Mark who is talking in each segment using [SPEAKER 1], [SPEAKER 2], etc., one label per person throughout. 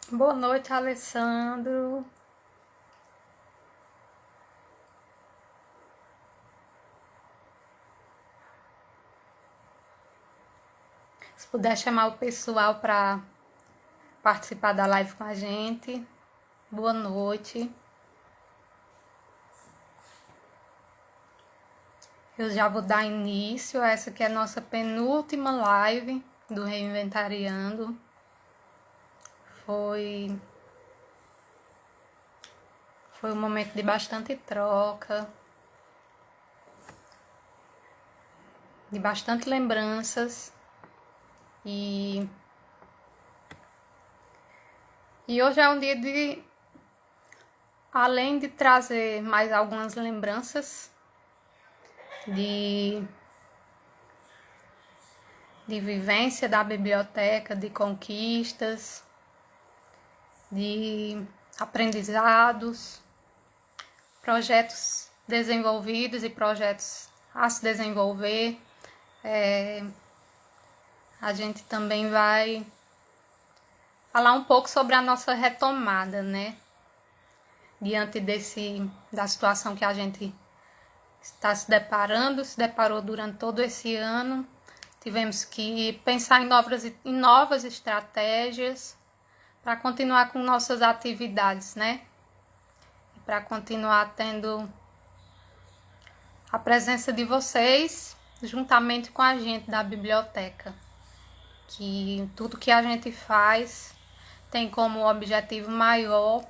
[SPEAKER 1] Boa noite, Alessandro. Se puder chamar o pessoal para participar da live com a gente. Boa noite. Eu já vou dar início. Essa que é a nossa penúltima live do Reinventariando. Foi um momento de bastante troca, de bastante lembranças. E hoje é um dia de, além de trazer mais algumas lembranças de vivência da biblioteca, de conquistas, de aprendizados, projetos desenvolvidos e projetos a se desenvolver. A gente também vai falar um pouco sobre a nossa retomada, né? Diante da situação que a gente está se deparou durante todo esse ano. Tivemos que pensar em novas estratégias para continuar com nossas atividades, né? Para continuar tendo a presença de vocês juntamente com a gente da biblioteca. Que tudo que a gente faz tem como objetivo maior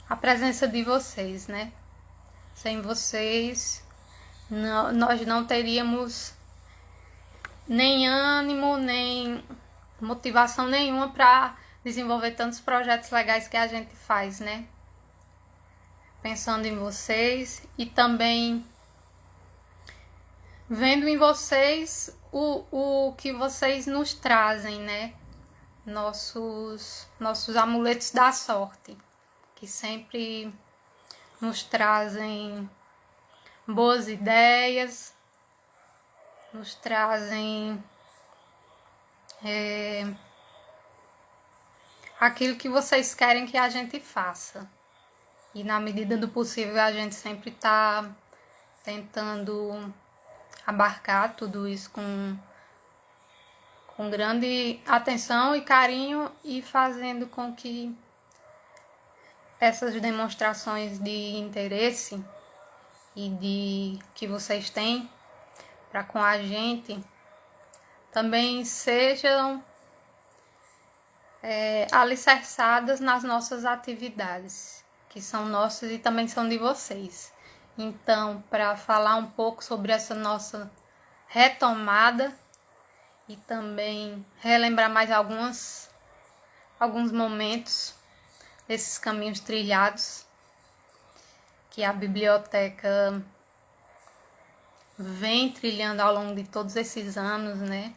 [SPEAKER 1] a presença de vocês, né? Sem vocês, nós não teríamos nem ânimo, nem motivação nenhuma para desenvolver tantos projetos legais que a gente faz, né? Pensando em vocês e também vendo em vocês o que vocês nos trazem, né? Nossos amuletos da sorte, que sempre nos trazem boas ideias, nos trazem aquilo que vocês querem que a gente faça. E na medida do possível a gente sempre está tentando abarcar tudo isso com grande atenção e carinho e fazendo com que essas demonstrações de interesse e de que vocês têm para com a gente também sejam alicerçadas nas nossas atividades, que são nossas e também são de vocês. Então, para falar um pouco sobre essa nossa retomada e também relembrar mais alguns momentos desses caminhos trilhados que a biblioteca vem trilhando ao longo de todos esses anos, né?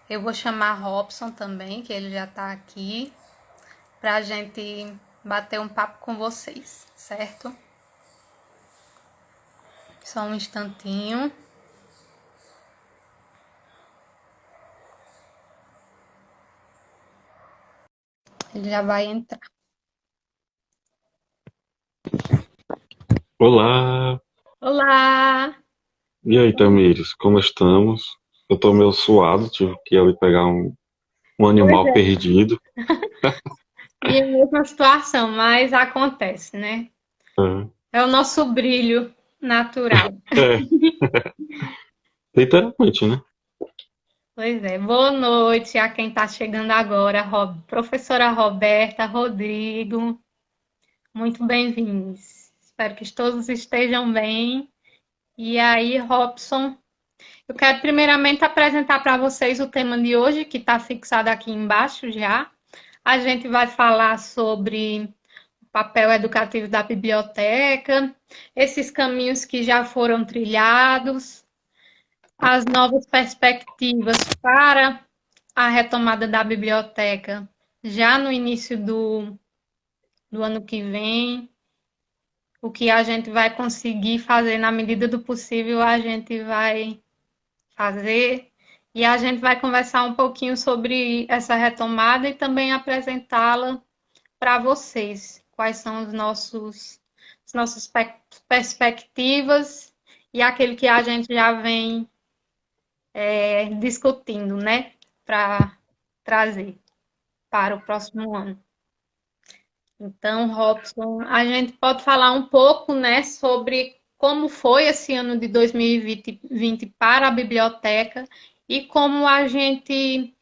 [SPEAKER 1] Eu vou chamar Robson também, que ele já está aqui, para a gente bater um papo com vocês, certo? Só um instantinho. Ele já vai entrar.
[SPEAKER 2] Olá!
[SPEAKER 1] Olá!
[SPEAKER 2] E aí, Tamires, como estamos? Eu tô meio suado, tive que ir ali pegar um
[SPEAKER 1] Pois
[SPEAKER 2] animal
[SPEAKER 1] é,
[SPEAKER 2] perdido.
[SPEAKER 1] minha mesma situação, mas acontece, né?
[SPEAKER 2] É,
[SPEAKER 1] É o nosso brilho natural.
[SPEAKER 2] é, literalmente, né?
[SPEAKER 1] Pois é, boa noite a quem está chegando agora, professora Roberta, Rodrigo, muito bem-vindos. Espero que todos estejam bem. E aí, Robson, eu quero primeiramente apresentar para vocês o tema de hoje, que está fixado aqui embaixo já. A gente vai falar sobre o papel educativo da biblioteca, esses caminhos que já foram trilhados, as novas perspectivas para a retomada da biblioteca já no início do ano que vem. O que a gente vai conseguir fazer na medida do possível, a gente vai fazer. E a gente vai conversar um pouquinho sobre essa retomada e também apresentá-la para vocês. Quais são as nossas perspectivas e aquele que a gente já vem discutindo, né? Para trazer para o próximo ano. Então, Robson, a gente pode falar um pouco, né, sobre como foi esse ano de 2020 para a biblioteca e como a gente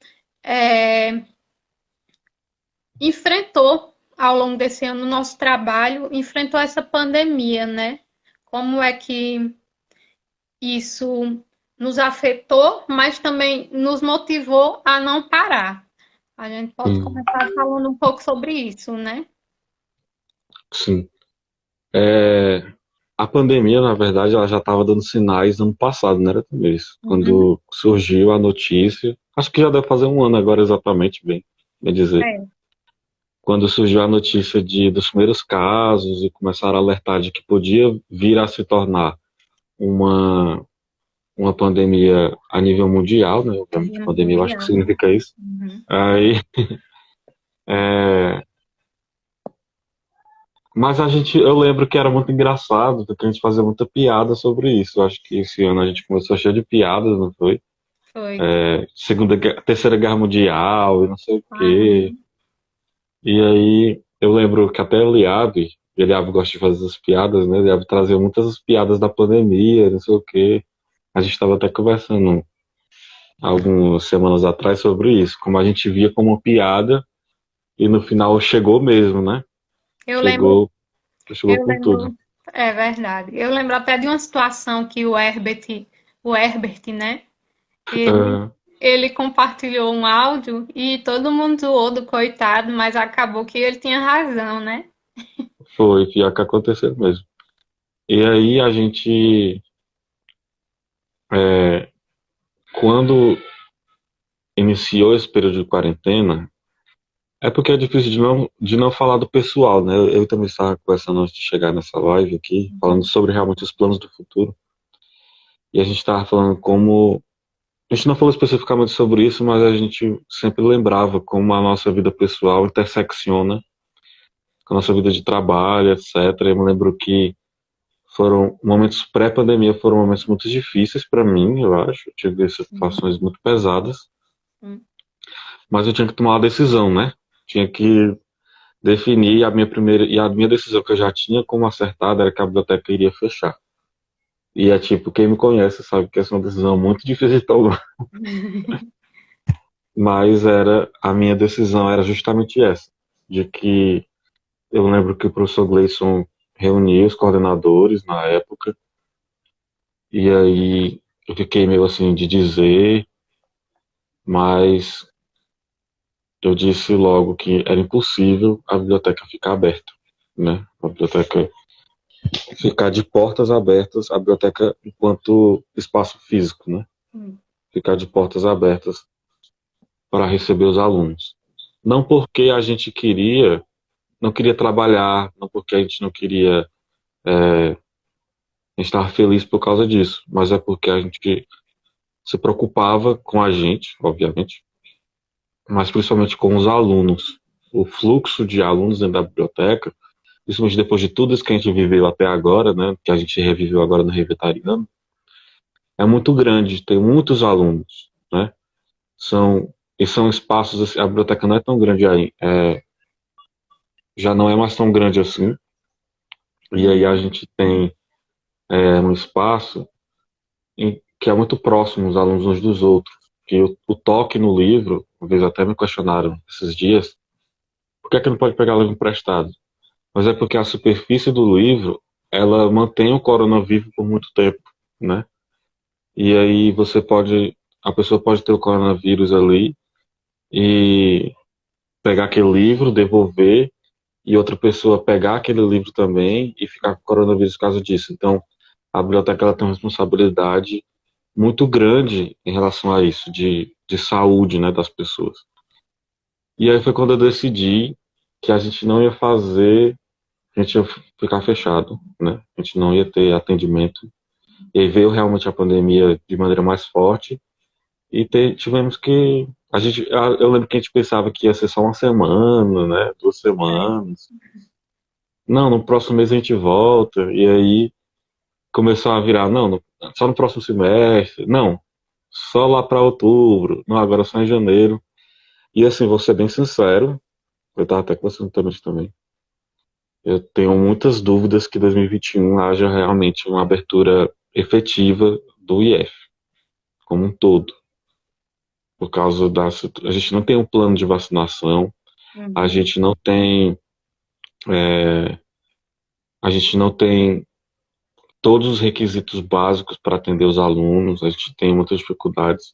[SPEAKER 1] é, enfrentou ao longo desse ano o nosso trabalho, enfrentou essa pandemia, né? Como é que isso nos afetou, mas também nos motivou a não parar. A gente pode
[SPEAKER 2] Hum,
[SPEAKER 1] começar falando um pouco sobre isso, né?
[SPEAKER 2] sim. É, a pandemia, na verdade, ela já estava dando sinais ano passado, não era isso?
[SPEAKER 1] Uhum.
[SPEAKER 2] Quando surgiu a notícia, acho que já deve fazer um ano agora exatamente, bem dizer.
[SPEAKER 1] É.
[SPEAKER 2] Quando surgiu a notícia dos primeiros casos e começaram a alertar de que podia vir a se tornar uma, uma pandemia a nível mundial, né? Obviamente, pandemia, eu acho que
[SPEAKER 1] Mundial.
[SPEAKER 2] significa isso.
[SPEAKER 1] Uhum.
[SPEAKER 2] Aí, é, mas eu lembro que era muito engraçado, porque a gente fazia muita piada sobre isso. Eu acho que esse ano a gente começou cheio de piadas, não foi?
[SPEAKER 1] Foi.
[SPEAKER 2] Terceira Guerra Mundial e não sei o quê.
[SPEAKER 1] Aham.
[SPEAKER 2] E aí eu lembro que até o Eliabe gosta de fazer as piadas, né? Eliabe trazia muitas piadas da pandemia, não sei o quê. A gente estava até conversando algumas semanas atrás sobre isso, como a gente via como uma piada e no final chegou mesmo, né?
[SPEAKER 1] Eu lembro,
[SPEAKER 2] Chegou, chegou
[SPEAKER 1] eu
[SPEAKER 2] com tudo.
[SPEAKER 1] lembro, é verdade. Eu lembro até de uma situação que o Herbert, né? Ele,
[SPEAKER 2] Ah,
[SPEAKER 1] ele compartilhou um áudio e todo mundo zoou do coitado, mas acabou que ele tinha razão, né?
[SPEAKER 2] foi, pior que aconteceu mesmo. E aí é, quando iniciou esse período de quarentena, é porque é difícil de não falar do pessoal, né? Eu também estava conversando antes de chegar nessa live aqui, falando sobre realmente os planos do futuro. E a gente estava falando como. A gente não falou especificamente sobre isso, mas a gente sempre lembrava como a nossa vida pessoal intersecciona com a nossa vida de trabalho, etc. Eu me lembro que foram momentos pré-pandemia, foram momentos muito difíceis para mim, eu acho. Eu tive situações muito pesadas,
[SPEAKER 1] Uhum.
[SPEAKER 2] mas eu tinha que tomar uma decisão, né? Tinha que definir a minha decisão que eu já tinha como acertada era que a biblioteca iria fechar. E é tipo, quem me conhece sabe que essa é uma decisão muito difícil de tomar, mas a minha decisão era justamente essa, de que eu lembro que o professor Gleison reunia os coordenadores na época, e aí eu fiquei meio assim de dizer, mas eu disse logo que era impossível a biblioteca ficar aberta, né? A biblioteca ficar de portas abertas, a biblioteca enquanto espaço físico, né? Ficar de portas abertas para receber os alunos. Não porque a gente não queria trabalhar, não porque a gente não queria, a gente estava feliz por causa disso, mas é porque a gente se preocupava com a gente, obviamente, mas principalmente com os alunos. O fluxo de alunos dentro da biblioteca, principalmente depois de tudo isso que a gente viveu até agora, né, que a gente reviveu agora no Revitariano, é muito grande, tem muitos alunos, né? São espaços, assim, a biblioteca não é tão grande aí, já não é mais tão grande assim, e aí a gente tem um espaço que é muito próximo os alunos uns dos outros, que o toque no livro, uma vez até me questionaram esses dias, por que é que não pode pegar livro emprestado? Mas é porque a superfície do livro, ela mantém o corona vivo por muito tempo, né? E aí a pessoa pode ter o coronavírus ali e pegar aquele livro, devolver, e outra pessoa pegar aquele livro também e ficar com coronavírus por causa disso. Então, a biblioteca ela tem uma responsabilidade muito grande em relação a isso, de saúde, né, das pessoas. E aí foi quando eu decidi que a gente não ia fazer, a gente ia ficar fechado, né? A gente não ia ter atendimento. E aí veio realmente a pandemia de maneira mais forte tivemos que. Eu lembro que a gente pensava que ia ser só uma semana, né? 2 semanas. Não, no próximo mês a gente volta. E aí começou a virar, não, só no próximo semestre. Não, só lá para outubro. Não, agora só em janeiro. E assim, vou ser bem sincero, eu estava até conversando também. Eu tenho muitas dúvidas que 2021 haja realmente uma abertura efetiva do IF, como um todo. Por causa a gente não tem um plano de vacinação, a
[SPEAKER 1] Uhum.
[SPEAKER 2] gente não tem, é, a gente não tem todos os requisitos básicos para atender os alunos, a gente tem muitas dificuldades,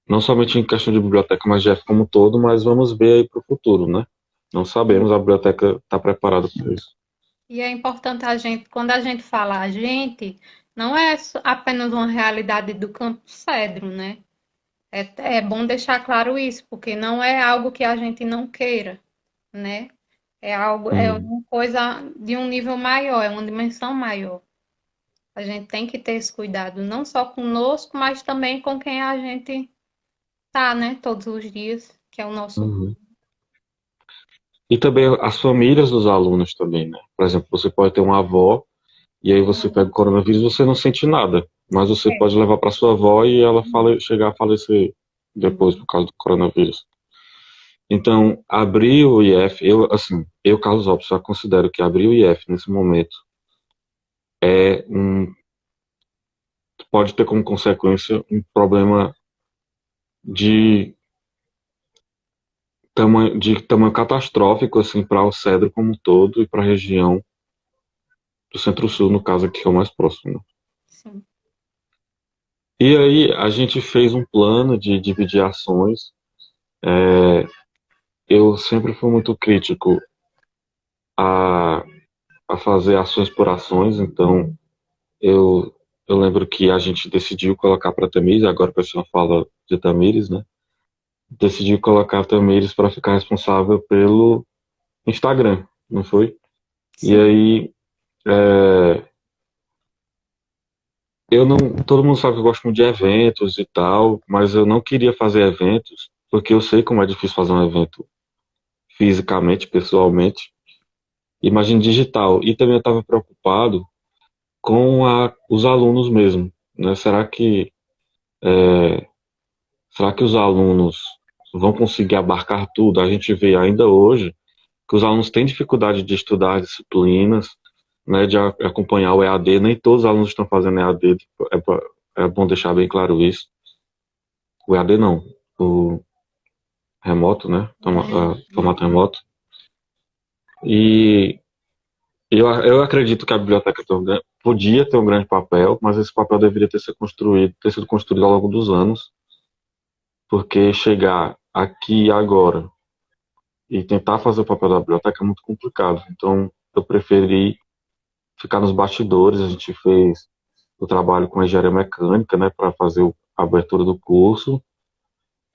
[SPEAKER 2] não somente em questão de biblioteca, mas de IF como um todo, mas vamos ver aí para o futuro, né? Não sabemos, a biblioteca está preparada para isso.
[SPEAKER 1] E é importante a gente, quando a gente fala a gente, não é apenas uma realidade do Campo Cedro, né? É bom deixar claro isso, porque não é algo que a gente não queira, né? É
[SPEAKER 2] Uhum,
[SPEAKER 1] uma coisa de um nível maior, é uma dimensão maior. A gente tem que ter esse cuidado, não só conosco, mas também com quem a gente tá, né? Todos os dias, que é o nosso.
[SPEAKER 2] uhum. E também as famílias dos alunos também, né? Por exemplo, você pode ter uma avó e aí você pega o coronavírus e você não sente nada, mas você
[SPEAKER 1] É.
[SPEAKER 2] pode levar para sua avó e ela chegar a falecer depois por causa do coronavírus. Então, abrir o IF, Carlos Lopes, só considero que abrir o IF nesse momento é pode ter como consequência um problema de de tamanho catastrófico assim para o Cedro como um todo e para a região do Centro-Sul, no caso aqui que é o mais próximo, né?
[SPEAKER 1] Sim.
[SPEAKER 2] E aí a gente fez um plano de dividir ações. Eu sempre fui muito crítico a, a fazer ações por ações, então eu, eu lembro que a gente decidiu colocar para Tamires, agora a pessoa fala de Tamires, né? Decidiu colocar a Tamires para ficar responsável pelo Instagram, não foi? E
[SPEAKER 1] Sim.
[SPEAKER 2] aí, é, eu não, todo mundo sabe que eu gosto muito de eventos e tal, mas eu não queria fazer eventos, porque eu sei como é difícil fazer um evento fisicamente, pessoalmente. Imagem digital. E também eu estava preocupado com os alunos mesmo, né? Será que os alunos vão conseguir abarcar tudo? A gente vê ainda hoje que os alunos têm dificuldade de estudar as disciplinas, né, de acompanhar o EAD. Nem todos os alunos estão fazendo EAD. É bom deixar bem claro isso. O EAD não, o remoto, né? Formato remoto. E eu acredito que a biblioteca podia ter um grande papel, mas esse papel deveria ter sido construído ao longo dos anos, porque chegar aqui agora e tentar fazer o papel da biblioteca é muito complicado. Então, eu preferi ficar nos bastidores. A gente fez o trabalho com engenharia mecânica, né, para fazer a abertura do curso,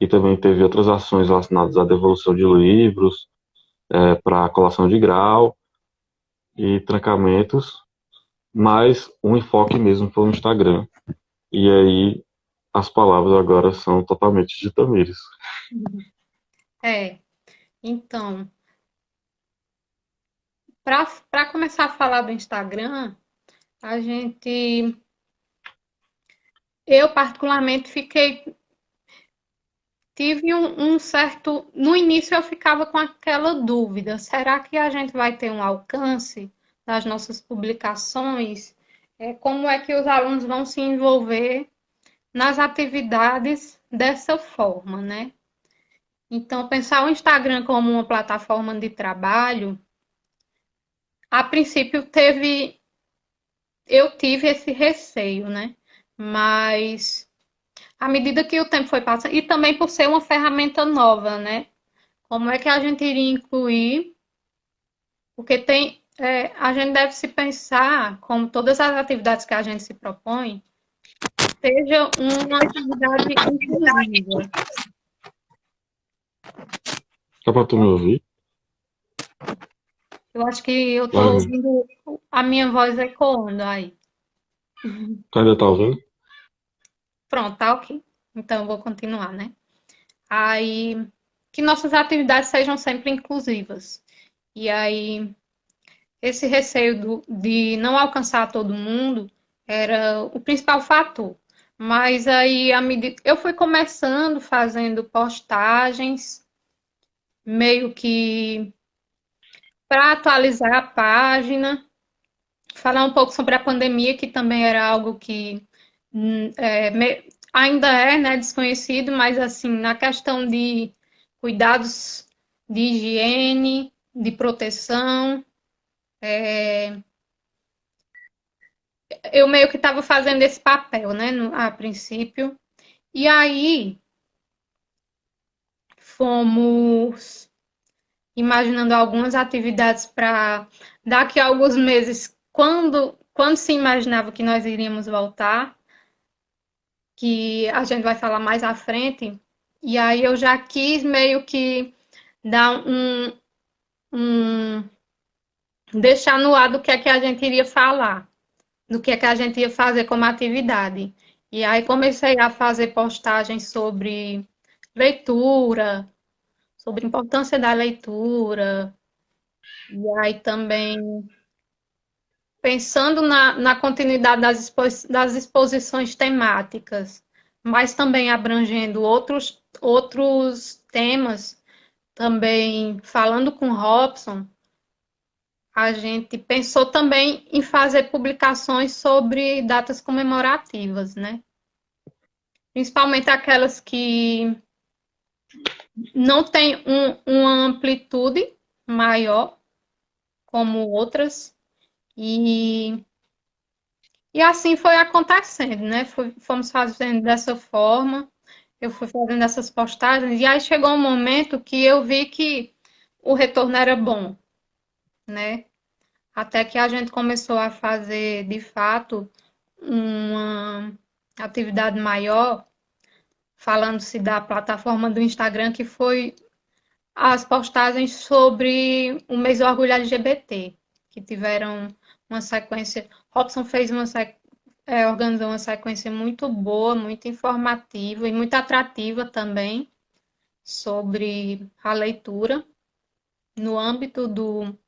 [SPEAKER 2] e também teve outras ações relacionadas à devolução de livros, para colação de grau e trancamentos, mas o enfoque mesmo foi o Instagram. E aí as palavras agora são totalmente de Tamires.
[SPEAKER 1] É. Então, para começar a falar do Instagram, a gente, eu particularmente tive um certo, no início eu ficava com aquela dúvida, será que a gente vai ter um alcance das nossas publicações? Como é que os alunos vão se envolver nas atividades dessa forma, né? Então, pensar o Instagram como uma plataforma de trabalho, a princípio eu tive esse receio, né? Mas à medida que o tempo foi passando, e também por ser uma ferramenta nova, né? Como é que a gente iria incluir? Porque a gente deve se pensar, como todas as atividades que a gente se propõe, seja uma atividade inclusiva.
[SPEAKER 2] Só para tu me ouvir?
[SPEAKER 1] Eu acho que eu estou
[SPEAKER 2] Vai,
[SPEAKER 1] ouvindo a minha voz ecoando aí.
[SPEAKER 2] tu ainda tá ouvindo?
[SPEAKER 1] Pronto, tá ok. então eu vou continuar, né? Aí, que nossas atividades sejam sempre inclusivas. E aí, esse receio de não alcançar todo mundo era o principal fator. Mas aí, à medida eu fui começando fazendo postagens, meio que para atualizar a página, falar um pouco sobre a pandemia, que também era algo que ainda é, né, desconhecido, mas assim, na questão de cuidados de higiene, de proteção, eu meio que estava fazendo esse papel, né, a princípio. E aí fomos imaginando algumas atividades para daqui a alguns meses, quando se imaginava que nós iríamos voltar, que a gente vai falar mais à frente. E aí eu já quis meio que dar um deixar no ar do que a gente iria falar, do que a gente ia fazer como atividade. E aí comecei a fazer postagens sobre leitura, sobre a importância da leitura, e aí também pensando na continuidade das exposições temáticas, mas também abrangendo outros temas, também falando com Robson, a gente pensou também em fazer publicações sobre datas comemorativas, né? Principalmente aquelas que não têm uma amplitude maior, como outras, e, e assim foi acontecendo, né? Fomos fazendo dessa forma, eu fui fazendo essas postagens, e aí chegou um momento que eu vi que o retorno era bom, né? Até que a gente começou a fazer, de fato, uma atividade maior, falando-se da plataforma do Instagram, que foi as postagens sobre o mês do orgulho LGBT, que tiveram uma sequência. Robson fez organizou uma sequência muito boa, muito informativa e muito atrativa também sobre a leitura no âmbito do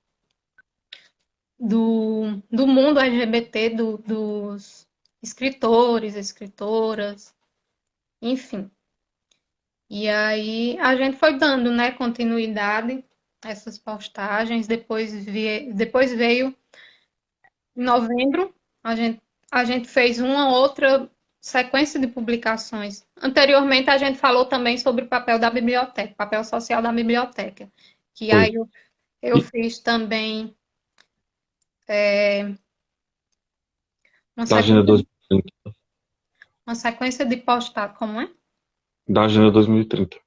[SPEAKER 1] mundo LGBT, dos escritores, escritoras, enfim. E aí a gente foi dando, né, continuidade a essas postagens. Depois veio em novembro, a gente fez uma outra sequência de publicações. Anteriormente a gente falou também sobre o papel da biblioteca, papel social da biblioteca, que
[SPEAKER 2] Foi.
[SPEAKER 1] aí eu fiz também uma
[SPEAKER 2] Da Agenda
[SPEAKER 1] sequência,
[SPEAKER 2] 2030.
[SPEAKER 1] uma sequência de postar, como é?
[SPEAKER 2] Da Agenda 2030.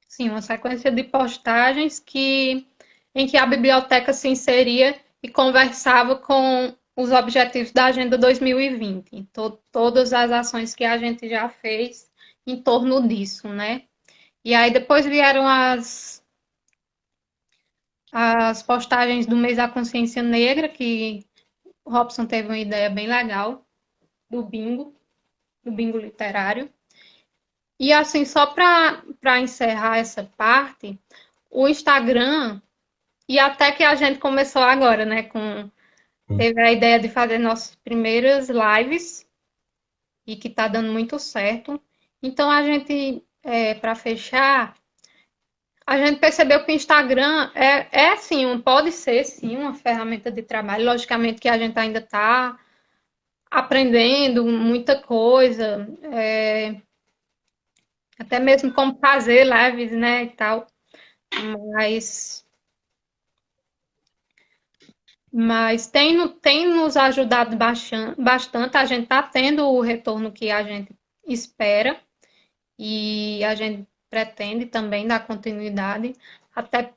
[SPEAKER 1] Sim, uma sequência de postagens em que a biblioteca se inseria e conversava com os objetivos da Agenda 2020, todas as ações que a gente já fez em torno disso, né? E aí depois vieram as postagens do mês da consciência negra, que o Robson teve uma ideia bem legal do do bingo literário. E assim, só para encerrar essa parte, o Instagram, e até que a gente começou agora, né? Teve a ideia de fazer nossas primeiras lives e que tá dando muito certo. Então a gente, para fechar, a gente percebeu que o Instagram sim, pode ser sim uma ferramenta de trabalho. Logicamente que a gente ainda está aprendendo muita coisa, até mesmo como fazer lives, né, e tal. Mas tem nos ajudado bastante. A gente está tendo o retorno que a gente espera e a gente pretende também dar continuidade. Até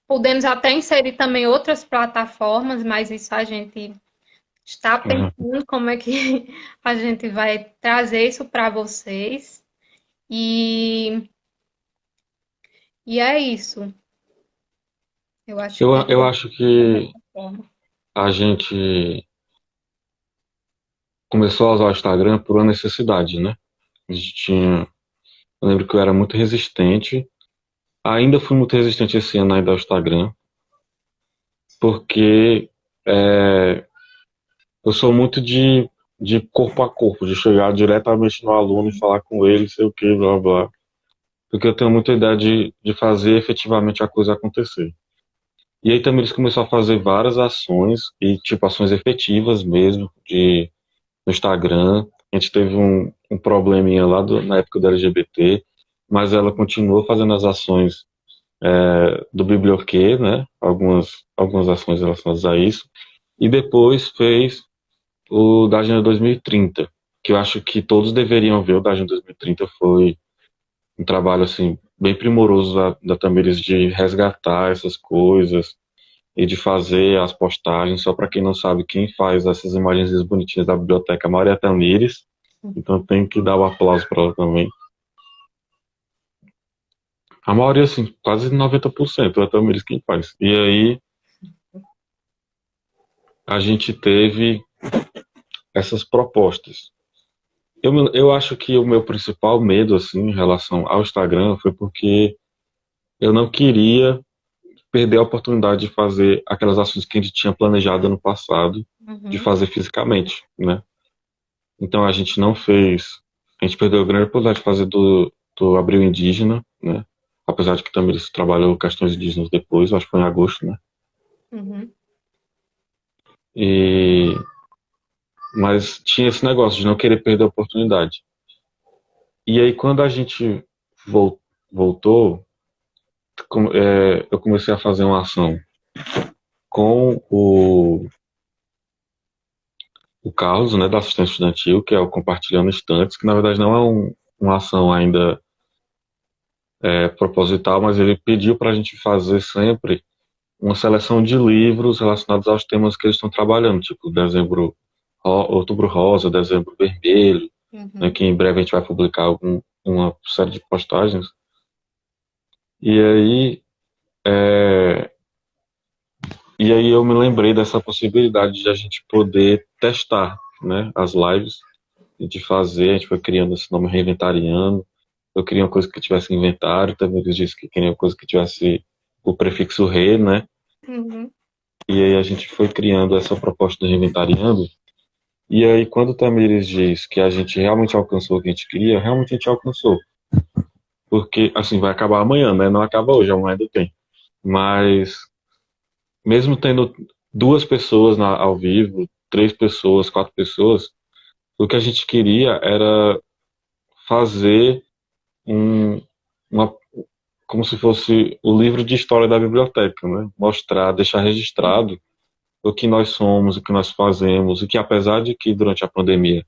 [SPEAKER 1] podemos até inserir também outras plataformas, mas isso a gente está
[SPEAKER 2] Uhum.
[SPEAKER 1] pensando como é que a gente vai trazer isso para vocês. E, e é isso. Eu acho que
[SPEAKER 2] Eu acho que
[SPEAKER 1] é.
[SPEAKER 2] a gente começou a usar o Instagram por uma necessidade, né? A gente tinha Eu lembro que eu era muito resistente. Ainda fui muito resistente esse ano ainda ao Instagram, porque é, eu sou muito de corpo a corpo, de chegar diretamente no aluno e falar com ele, sei o que, blá blá. Porque eu tenho muita ideia de fazer efetivamente a coisa acontecer. E aí também eles começaram a fazer várias ações, e tipo ações efetivas mesmo, no Instagram. A gente teve um probleminha lá na época do LGBT, mas ela continuou fazendo as ações do Biblioquê, né? Algumas ações relacionadas a isso. E depois fez o da Agenda 2030, que eu acho que todos deveriam ver. O da Agenda 2030 foi um trabalho assim bem primoroso da Tamires de resgatar essas coisas e de fazer as postagens. Só para quem não sabe, quem faz essas imagens bonitinhas da biblioteca, a Maria Tamires. Então tem que dar o aplauso para ela também. A maioria, assim, quase 90% é a Tamires quem faz. E aí a gente teve essas propostas. Eu acho que o meu principal medo, assim, em relação ao Instagram foi porque eu não queria perder a oportunidade de fazer aquelas ações que a gente tinha planejado ano passado, de
[SPEAKER 1] Uhum.
[SPEAKER 2] fazer fisicamente, né? Então a gente não fez, a gente perdeu a grande oportunidade de fazer do Abril Indígena, né? Apesar de que também eles trabalham questões indígenas depois, acho que foi em agosto, né?
[SPEAKER 1] Uhum.
[SPEAKER 2] E, mas tinha esse negócio de não querer perder a oportunidade. E aí quando a gente voltou, eu comecei a fazer uma ação com o Carlos, né, da assistência estudantil, que é o Compartilhando Estantes, que na verdade não é uma ação ainda proposital, mas ele pediu para a gente fazer sempre uma seleção de livros relacionados aos temas que eles estão trabalhando, tipo Outubro Rosa, Dezembro Vermelho, né,
[SPEAKER 1] Uhum.
[SPEAKER 2] que em breve a gente vai publicar uma série de postagens. E aí, é, e aí eu me lembrei dessa possibilidade de a gente poder testar, né, as lives, e de fazer, a gente foi criando esse nome Reinventariando. Eu queria uma coisa que tivesse inventário, também eles disse que queria uma coisa que tivesse o prefixo re, né?
[SPEAKER 1] Uhum.
[SPEAKER 2] E aí a gente foi criando essa proposta do Reinventariando. E aí quando o Tamires diz que a gente realmente alcançou o que a gente queria, realmente a gente alcançou. Porque, assim, vai acabar amanhã, né? Não acaba hoje, amanhã ainda tem. Mas, mesmo tendo duas pessoas ao vivo, três pessoas, quatro pessoas, o que a gente queria era fazer um, uma, como se fosse o livro de história da biblioteca, né? Mostrar, deixar registrado o que nós somos, o que nós fazemos, e que apesar de que durante a pandemia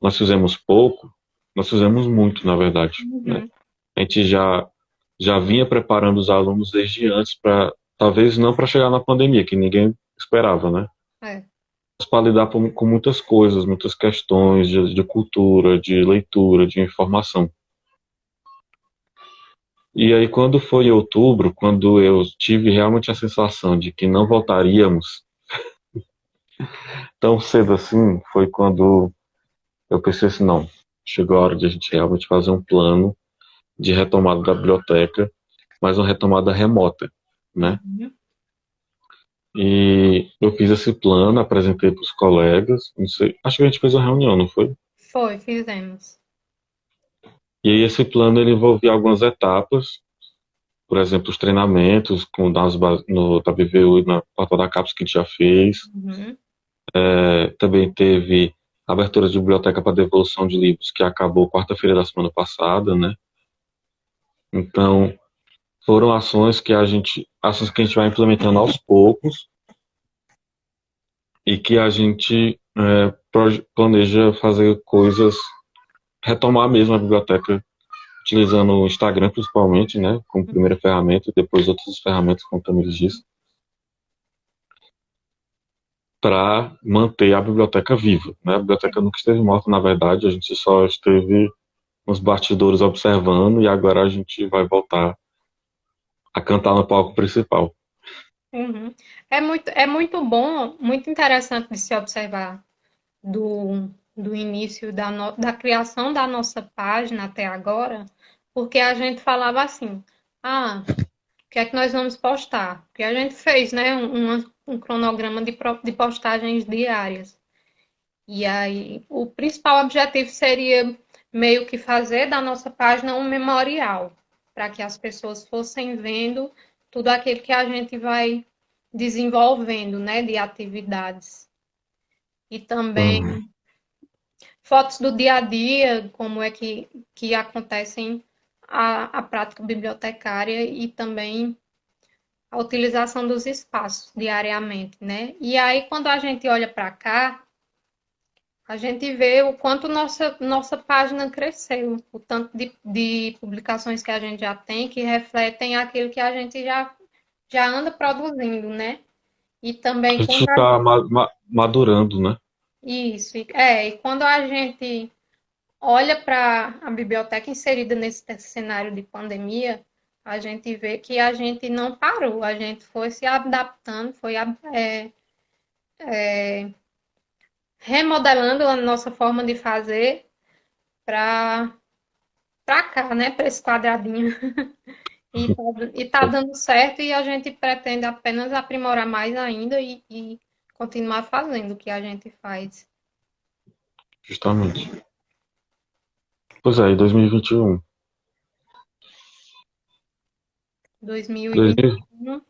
[SPEAKER 2] nós fizemos pouco, nós fizemos muito, na verdade, né?
[SPEAKER 1] Uhum.
[SPEAKER 2] A gente já vinha preparando os alunos desde antes para, talvez não para chegar na pandemia, que ninguém esperava, né?
[SPEAKER 1] É.
[SPEAKER 2] Mas para lidar com muitas coisas, muitas questões de cultura, de leitura, de informação. E aí, quando foi em outubro, quando eu tive realmente a sensação de que não voltaríamos tão cedo assim, foi quando eu pensei assim, não, chegou a hora de a gente realmente fazer um plano de retomada da biblioteca, mas uma retomada remota, né?
[SPEAKER 1] Uhum.
[SPEAKER 2] E eu fiz esse plano, apresentei para os colegas, não sei, acho que a gente fez uma reunião, não foi?
[SPEAKER 1] Foi, fizemos.
[SPEAKER 2] E aí esse plano ele envolvia algumas etapas, por exemplo, os treinamentos no WVU e na Porta da Capes que a gente já fez.
[SPEAKER 1] Uhum.
[SPEAKER 2] Também teve abertura de biblioteca para devolução de livros, que acabou quarta-feira da semana passada, né? Então, foram ações que a gente vai implementando aos poucos e que a gente planeja fazer coisas, retomar mesmo a biblioteca, utilizando o Instagram principalmente, né? Como primeira ferramenta, e depois outras ferramentas, como também disse, para manter a biblioteca viva, né? A biblioteca nunca esteve morta, na verdade, a gente só esteve nos bastidores observando e agora a gente vai voltar a cantar no palco principal.
[SPEAKER 1] Uhum. É muito bom, muito interessante de se observar do início da criação da nossa página até agora, porque a gente falava assim, ah, o que é que nós vamos postar? Porque a gente fez, né, um cronograma de postagens diárias. E aí, o principal objetivo seria meio que fazer da nossa página um memorial, para que as pessoas fossem vendo tudo aquilo que a gente vai desenvolvendo, né, de atividades. E
[SPEAKER 2] Uhum.
[SPEAKER 1] também fotos do dia a dia, como é que acontecem a prática bibliotecária e também a utilização dos espaços diariamente, né? E aí, quando a gente olha para cá, a gente vê o quanto nossa página cresceu, o tanto de publicações que a gente já tem, que refletem aquilo que a gente já anda produzindo, né? E também
[SPEAKER 2] A gente está madurando, né?
[SPEAKER 1] isso, e quando a gente olha para a biblioteca inserida nesse cenário de pandemia, a gente vê que a gente não parou, a gente foi se adaptando, foi remodelando a nossa forma de fazer para cá, né, para esse quadradinho. E tá dando certo e a gente pretende apenas aprimorar mais ainda e continuar fazendo o que a gente faz.
[SPEAKER 2] Justamente. Pois é, e 2021. 2000,
[SPEAKER 1] 2021.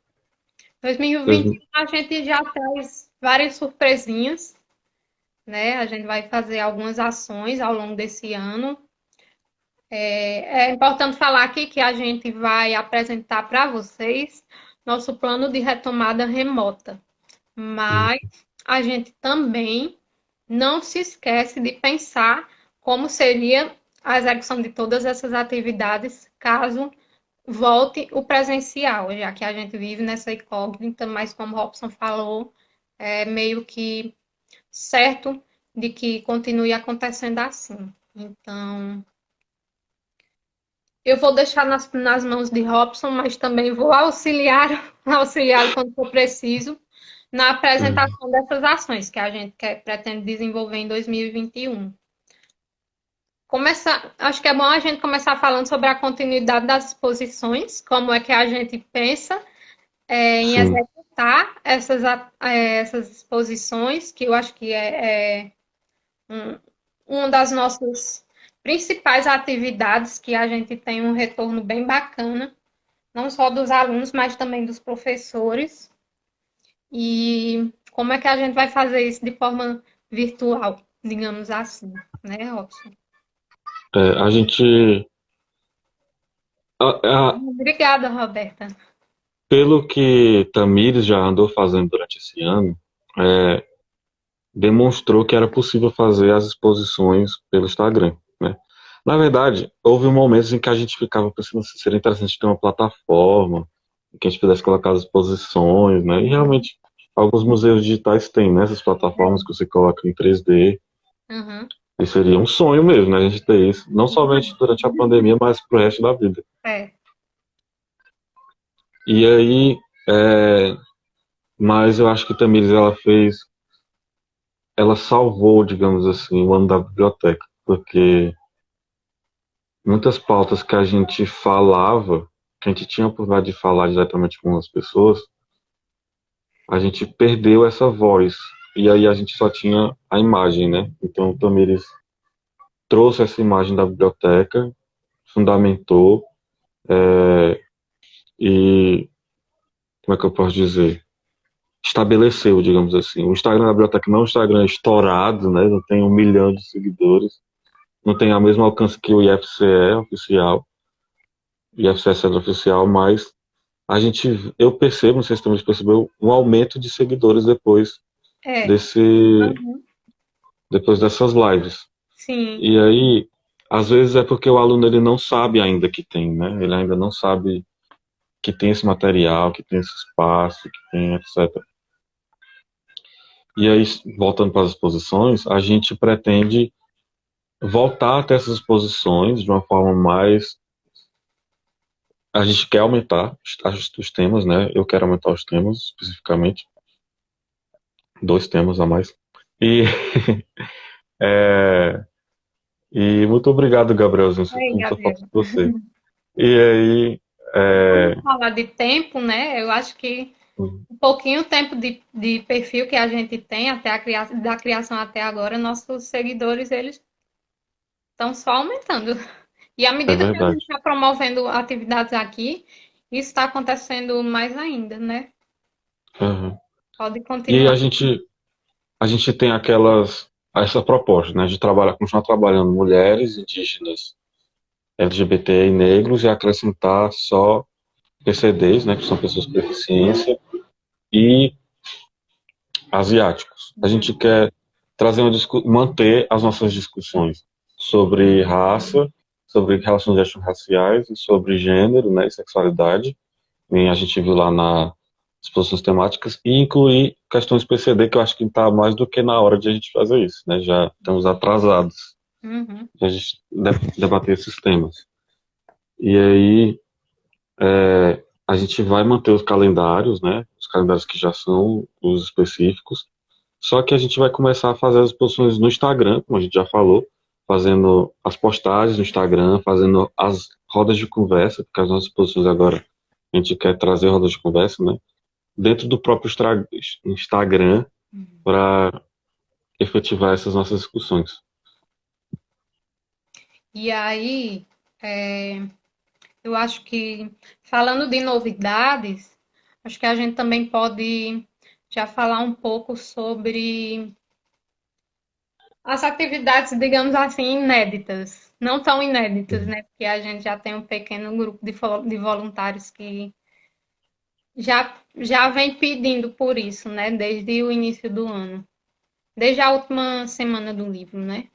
[SPEAKER 1] 2021
[SPEAKER 2] 2000,
[SPEAKER 1] a gente já traz várias surpresinhas, né? A gente vai fazer algumas ações ao longo desse ano. É importante falar aqui que a gente vai apresentar para vocês nosso plano de retomada remota, mas a gente também não se esquece de pensar como seria a execução de todas essas atividades caso volte o presencial, já que a gente vive nessa incógnita, mas como o Robson falou, é meio que certo de que continue acontecendo assim. Então, eu vou deixar nas mãos de Robson, mas também vou auxiliá-lo quando for preciso na
[SPEAKER 2] uhum.
[SPEAKER 1] apresentação dessas ações que a gente pretende desenvolver em 2021. Acho que é bom a gente começar falando sobre a continuidade das exposições, como é que a gente pensa em
[SPEAKER 2] Sim.
[SPEAKER 1] executar essas exposições, que eu acho que é um, uma das nossas principais atividades, que a gente tem um retorno bem bacana, não só dos alunos, mas também dos professores. E como é que a gente vai fazer isso de forma virtual, digamos assim, né, Robson?
[SPEAKER 2] A gente. a- a-
[SPEAKER 1] Obrigada, Roberta.
[SPEAKER 2] Pelo que Tamires já andou fazendo durante esse ano, é, demonstrou que era possível fazer as exposições pelo Instagram, né? Na verdade, houve momentos em que a gente ficava pensando se seria interessante ter uma plataforma, em que a gente pudesse colocar as exposições, né? E realmente, alguns museus digitais têm, né, essas plataformas que você coloca em 3D,
[SPEAKER 1] Uhum.
[SPEAKER 2] e seria um sonho mesmo, né, a gente ter isso, não somente durante a pandemia, mas pro resto da vida.
[SPEAKER 1] É,
[SPEAKER 2] E aí, é, mas eu acho que Tamires, ela salvou, digamos assim, o ano da biblioteca, porque muitas pautas que a gente falava, que a gente tinha a oportunidade de falar diretamente com as pessoas, a gente perdeu essa voz. E aí a gente só tinha a imagem, né? Então o Tamires trouxe essa imagem da biblioteca, fundamentou e, como é que eu posso dizer? Estabeleceu, digamos assim. O Instagram da biblioteca não é um Instagram estourado, né? Não tem 1 milhão de seguidores, não tem o mesmo alcance que o IFCE oficial, IFCE Centro Oficial, mas eu percebo, não sei se também percebeu, um aumento de seguidores
[SPEAKER 1] é.
[SPEAKER 2] desse,
[SPEAKER 1] Uhum.
[SPEAKER 2] depois dessas lives.
[SPEAKER 1] Sim,
[SPEAKER 2] E aí, às vezes é porque o aluno ele não sabe ainda que tem, né? Ele ainda não sabe que tem esse material, que tem esse espaço, que tem etc. E aí, voltando para as exposições, a gente pretende voltar até essas exposições de uma forma mais. A gente quer aumentar os temas, né? Eu quero aumentar os temas especificamente, 2 temas a mais. E E muito obrigado, Gabrielzinho. Sinto
[SPEAKER 1] Oi,
[SPEAKER 2] muita falta de
[SPEAKER 1] Gabriela.
[SPEAKER 2] você. E aí,
[SPEAKER 1] Vamos
[SPEAKER 2] é,
[SPEAKER 1] falar de tempo, né? Eu acho que um pouquinho o tempo de perfil que a gente tem até da criação até agora, nossos seguidores, eles estão só aumentando. E à
[SPEAKER 2] é
[SPEAKER 1] medida que a gente
[SPEAKER 2] verdade.
[SPEAKER 1] está promovendo atividades aqui, isso está acontecendo mais ainda, né?
[SPEAKER 2] Uhum.
[SPEAKER 1] Pode
[SPEAKER 2] E aí
[SPEAKER 1] continuar.
[SPEAKER 2] a gente tem essa proposta, né, de trabalhar, continuar trabalhando mulheres, indígenas, LGBT e negros e acrescentar só PCDs, né, que são pessoas com deficiência, e asiáticos. A gente quer manter as nossas discussões sobre raça, sobre relações étnico-raciais e sobre gênero, né, e sexualidade. E a gente viu lá nas exposições temáticas e incluir questões PCD, que eu acho que está mais do que na hora de a gente fazer isso, né? Já estamos atrasados
[SPEAKER 1] Uhum.
[SPEAKER 2] de a gente debater esses temas. E aí a gente vai manter os calendários, né? Os calendários que já são os específicos. Só que a gente vai começar a fazer as exposições no Instagram, como a gente já falou, fazendo as postagens no Instagram, fazendo as rodas de conversa, porque as nossas exposições agora a gente quer trazer rodas de conversa, né? Dentro do próprio Instagram para efetivar essas nossas discussões.
[SPEAKER 1] E aí, eu acho que, falando de novidades, acho que a gente também pode já falar um pouco sobre as atividades, digamos assim, inéditas. Não tão inéditas,
[SPEAKER 2] Uhum.
[SPEAKER 1] né? Porque a gente já tem um pequeno grupo de voluntários que já vem pedindo por isso, né? Desde o início do ano. Desde a última semana do livro, né?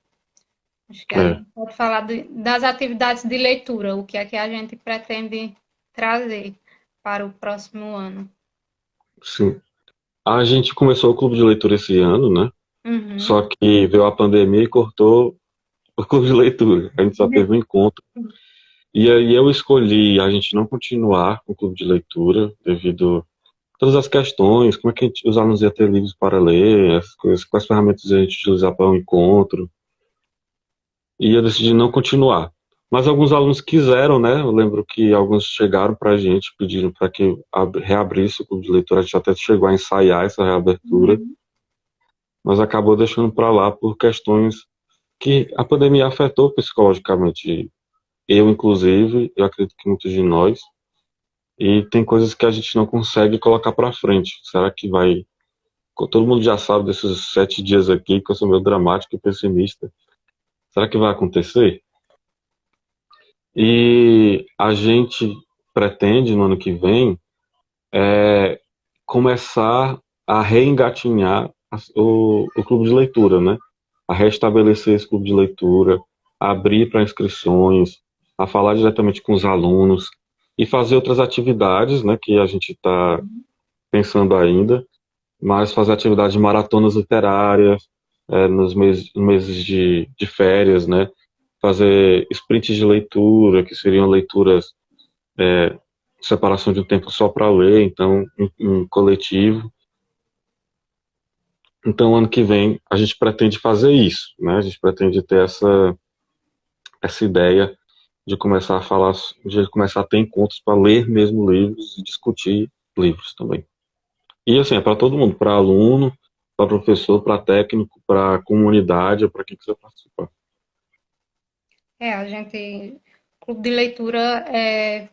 [SPEAKER 1] Acho que a
[SPEAKER 2] É,
[SPEAKER 1] gente pode falar das atividades de leitura, o que é que a gente pretende trazer para o próximo ano.
[SPEAKER 2] sim. A gente começou o clube de leitura esse ano, né?
[SPEAKER 1] Uhum.
[SPEAKER 2] Só que veio a pandemia e cortou o clube de leitura. A gente só teve um encontro. E aí eu escolhi a gente não continuar com o clube de leitura devido a todas as questões, como é que os alunos iam ter livros para ler, essas coisas, quais ferramentas a gente utilizar para o encontro. E eu decidi não continuar. Mas alguns alunos quiseram, né? Eu lembro que alguns chegaram para a gente, pedindo para que reabrisse o clube de leitura. A gente até chegou a ensaiar essa reabertura,
[SPEAKER 1] Uhum.
[SPEAKER 2] mas acabou deixando para lá por questões que a pandemia afetou psicologicamente. Eu, inclusive, eu acredito que muitos de nós. E tem coisas que a gente não consegue colocar para frente. Será que vai. Todo mundo já sabe desses 7 dias aqui, que eu sou meio dramático e pessimista. Será que vai acontecer? E a gente pretende, no ano que vem, começar a reengatinhar o clube de leitura, né? A restabelecer esse clube de leitura, abrir para inscrições, a falar diretamente com os alunos e fazer outras atividades, né? Que a gente está pensando ainda, mas fazer atividades de maratonas literárias, nos meses de férias, né? Fazer sprints de leitura, que seriam leituras separação de um tempo só para ler, então um coletivo. Então, ano que vem, a gente pretende fazer isso, né? A gente pretende ter essa ideia de começar a falar, de começar a ter encontros para ler mesmo livros e discutir livros também. E assim, é para todo mundo, para aluno, para professor, para técnico, para comunidade, para quem quiser participar.
[SPEAKER 1] A gente. Clube de leitura é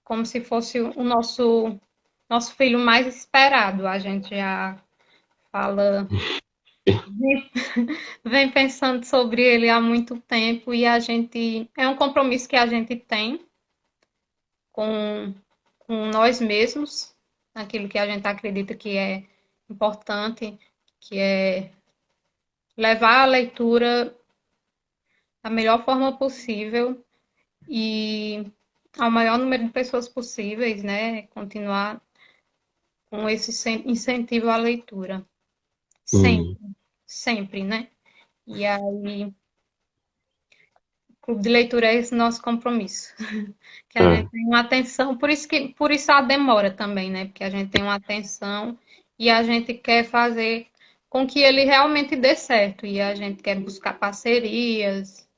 [SPEAKER 1] como se fosse o nosso filho mais esperado. A gente já fala, vem, vem pensando sobre ele há muito tempo e a gente é um compromisso que a gente tem com, com nós mesmos, aquilo que a gente acredita que é importante, que é levar a leitura da melhor forma possível e ao maior número de pessoas possíveis, né? Continuar com esse incentivo à leitura. Sempre,
[SPEAKER 2] Hum,
[SPEAKER 1] sempre, né? E aí, o clube de leitura é esse nosso compromisso. Que a gente
[SPEAKER 2] é,
[SPEAKER 1] tem uma atenção, por isso a demora também, né? Porque a gente tem uma atenção e a gente quer fazer com que ele realmente dê certo. E a gente quer buscar parcerias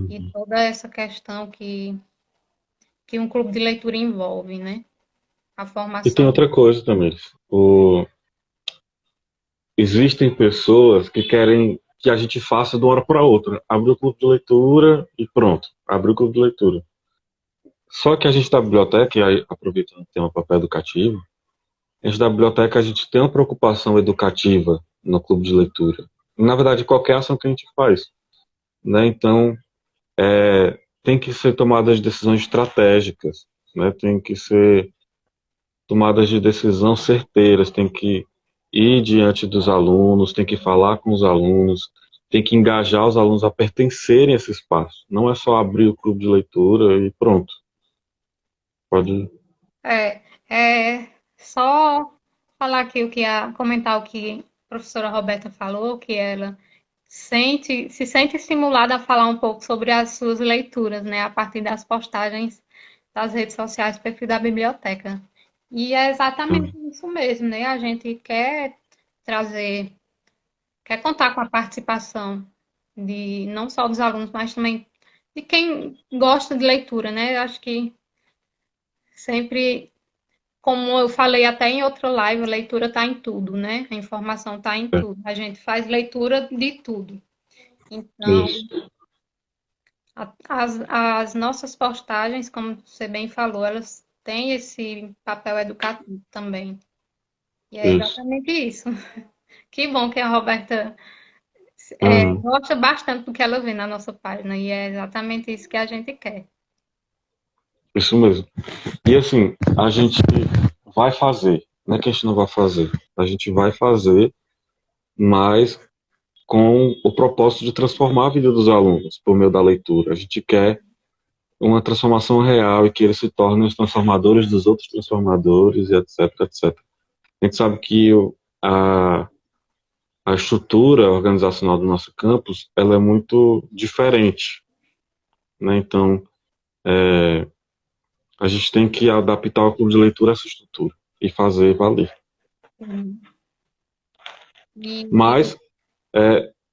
[SPEAKER 1] e
[SPEAKER 2] Uhum.
[SPEAKER 1] toda essa questão que um clube de leitura envolve, né? A
[SPEAKER 2] E tem
[SPEAKER 1] formação.
[SPEAKER 2] outra coisa também. Existem pessoas que querem que a gente faça de uma hora para outra. Abre o clube de leitura e pronto. Abre o clube de leitura. Só que a gente da biblioteca, e aí, aproveitando que tem um papel educativo, a gente da biblioteca a gente tem uma preocupação educativa no clube de leitura. Na verdade, qualquer ação que a gente faz, né? Então, tem que ser tomadas decisões estratégicas, né? Tem que ser tomadas de decisão certeiras, tem que ir diante dos alunos, tem que falar com os alunos, tem que engajar os alunos a pertencerem a esse espaço. Não é só abrir o clube de leitura e pronto. Pode.
[SPEAKER 1] É, é só falar aqui comentar o que a professora Roberta falou, que ela se sente estimulada a falar um pouco sobre as suas leituras, né, a partir das postagens das redes sociais do perfil da biblioteca. E é exatamente isso mesmo, né? A gente trazer, quer contar com a participação de não só dos alunos, mas também de quem gosta de leitura, né? Eu acho que sempre, como eu falei até em outra live, a leitura está em tudo, né? A informação está em
[SPEAKER 2] É,
[SPEAKER 1] tudo. A gente faz leitura de tudo. Então,
[SPEAKER 2] isso.
[SPEAKER 1] as nossas postagens, como você bem falou, elas têm esse papel educativo também. E é
[SPEAKER 2] Isso.
[SPEAKER 1] exatamente isso. Que bom que a Roberta
[SPEAKER 2] Uhum.
[SPEAKER 1] gosta bastante do que ela vê na nossa página. E é exatamente isso que a gente quer.
[SPEAKER 2] Isso mesmo. E assim, a gente vai fazer. Não é que a gente não vai fazer. A gente vai fazer, mas com o propósito de transformar a vida dos alunos por meio da leitura. A gente quer uma transformação real e que eles se tornem os transformadores dos outros transformadores, e etc, etc. A gente sabe que a, a estrutura organizacional do nosso campus ela é muito diferente, né? Então, a gente tem que adaptar o clube de leitura a essa estrutura e fazer valer.
[SPEAKER 1] Sim. E,
[SPEAKER 2] Mas,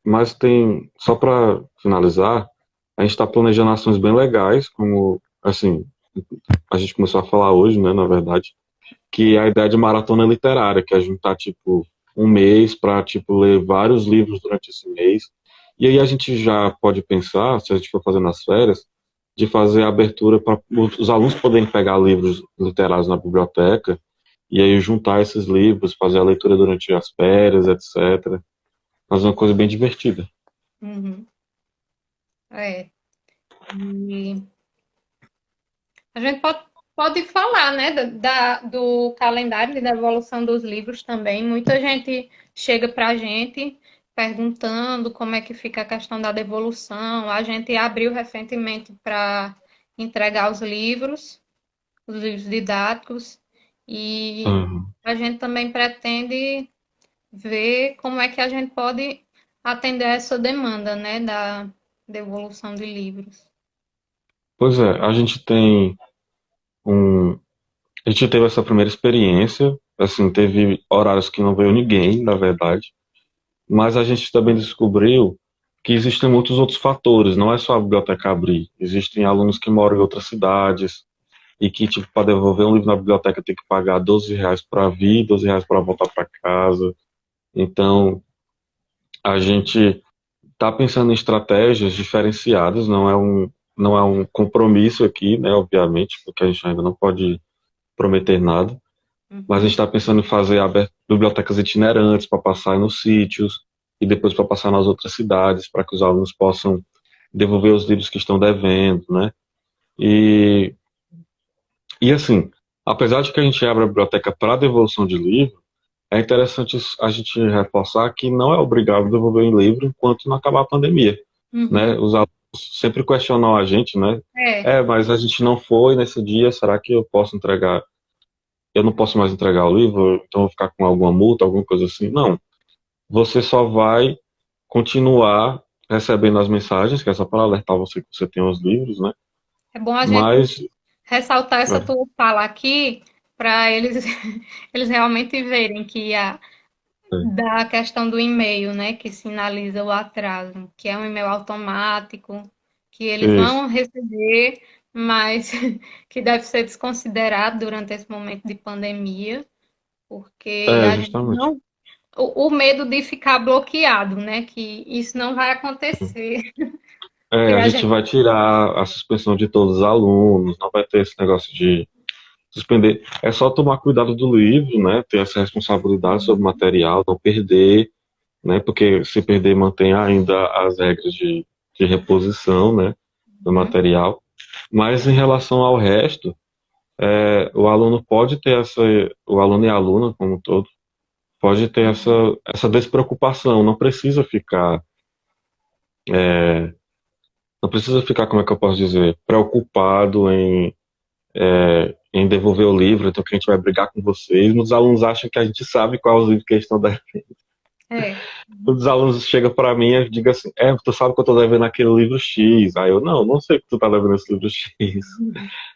[SPEAKER 2] mas tem, só para finalizar, a gente está planejando ações bem legais, como, assim, a gente começou a falar hoje, né, na verdade, que é a ideia de maratona literária, que é juntar, tipo, um mês para, tipo, ler vários livros durante esse mês. E aí a gente já pode pensar, se a gente for fazer nas férias, de fazer a abertura para os alunos poderem pegar livros literários na biblioteca e aí juntar esses livros, fazer a leitura durante as férias, etc. Fazer uma coisa bem divertida.
[SPEAKER 1] uhum, é, e a gente pode falar, né, do calendário e da evolução dos livros também. Muita gente chega para a gente perguntando como é que fica a questão da devolução. A gente abriu recentemente para entregar os livros didáticos, e
[SPEAKER 2] Uhum.
[SPEAKER 1] a gente também pretende ver como é que a gente pode atender essa demanda, né, da devolução de livros.
[SPEAKER 2] Pois é, um, a gente teve essa primeira experiência, assim, teve horários que não veio ninguém, na verdade, mas a gente também descobriu que existem muitos outros fatores, não é só a biblioteca abrir, existem alunos que moram em outras cidades e que, tipo, para devolver um livro na biblioteca tem que pagar R$ 12 para vir, R$ 12 para voltar para casa. Então, a gente está pensando em estratégias diferenciadas, não é um compromisso aqui, né, obviamente, porque a gente ainda não pode prometer nada, mas a gente
[SPEAKER 1] Uhum,
[SPEAKER 2] está pensando em fazer bibliotecas itinerantes para passar nos sítios e depois para passar nas outras cidades, para que os alunos possam devolver os livros que estão devendo, né? E, e assim, apesar de que a gente abre a biblioteca para devolução de livro, é interessante a gente reforçar que não é obrigado a devolver o livro enquanto não acabar a pandemia,
[SPEAKER 1] uhum.
[SPEAKER 2] né? Os alunos sempre questionam a gente, né?
[SPEAKER 1] É,
[SPEAKER 2] Mas a gente não foi nesse dia, será que eu posso entregar? Eu não posso mais entregar o livro, então eu vou ficar com alguma multa, alguma coisa assim? Não. Você só vai continuar recebendo as mensagens, que é só para alertar você que você tem os livros, né?
[SPEAKER 1] é bom a gente
[SPEAKER 2] Mas,
[SPEAKER 1] ressaltar essa
[SPEAKER 2] é,
[SPEAKER 1] tua fala aqui para eles, eles realmente verem que da questão do e-mail, né, que sinaliza o atraso, que é um e-mail automático, que eles
[SPEAKER 2] Isso.
[SPEAKER 1] vão receber, mas que deve ser desconsiderado durante esse momento de pandemia, porque
[SPEAKER 2] É,
[SPEAKER 1] a gente
[SPEAKER 2] justamente.
[SPEAKER 1] não. O medo de ficar bloqueado, né? Que isso não vai acontecer.
[SPEAKER 2] É,
[SPEAKER 1] Porque
[SPEAKER 2] a
[SPEAKER 1] a
[SPEAKER 2] gente
[SPEAKER 1] gente.
[SPEAKER 2] vai tirar a suspensão de todos os alunos, não vai ter esse negócio de suspender. É só tomar cuidado do livro, né? Ter essa responsabilidade sobre o material, não perder, né? Porque se perder, mantém ainda as regras de reposição, né? Do
[SPEAKER 1] Uhum,
[SPEAKER 2] material. Mas em relação ao resto, o aluno pode ter o aluno e a aluna, como um todo, pode ter essa despreocupação, não precisa ficar, como é que eu posso dizer, preocupado em devolver o livro, então que a gente vai brigar com vocês. Muitos alunos acham que a gente sabe qual é os livros que eles estão devendo.
[SPEAKER 1] é.
[SPEAKER 2] Muitos alunos chegam para mim e digam assim, tu sabe que eu estou devendo aquele livro X. Aí eu, não sei que tu está devendo esse livro X.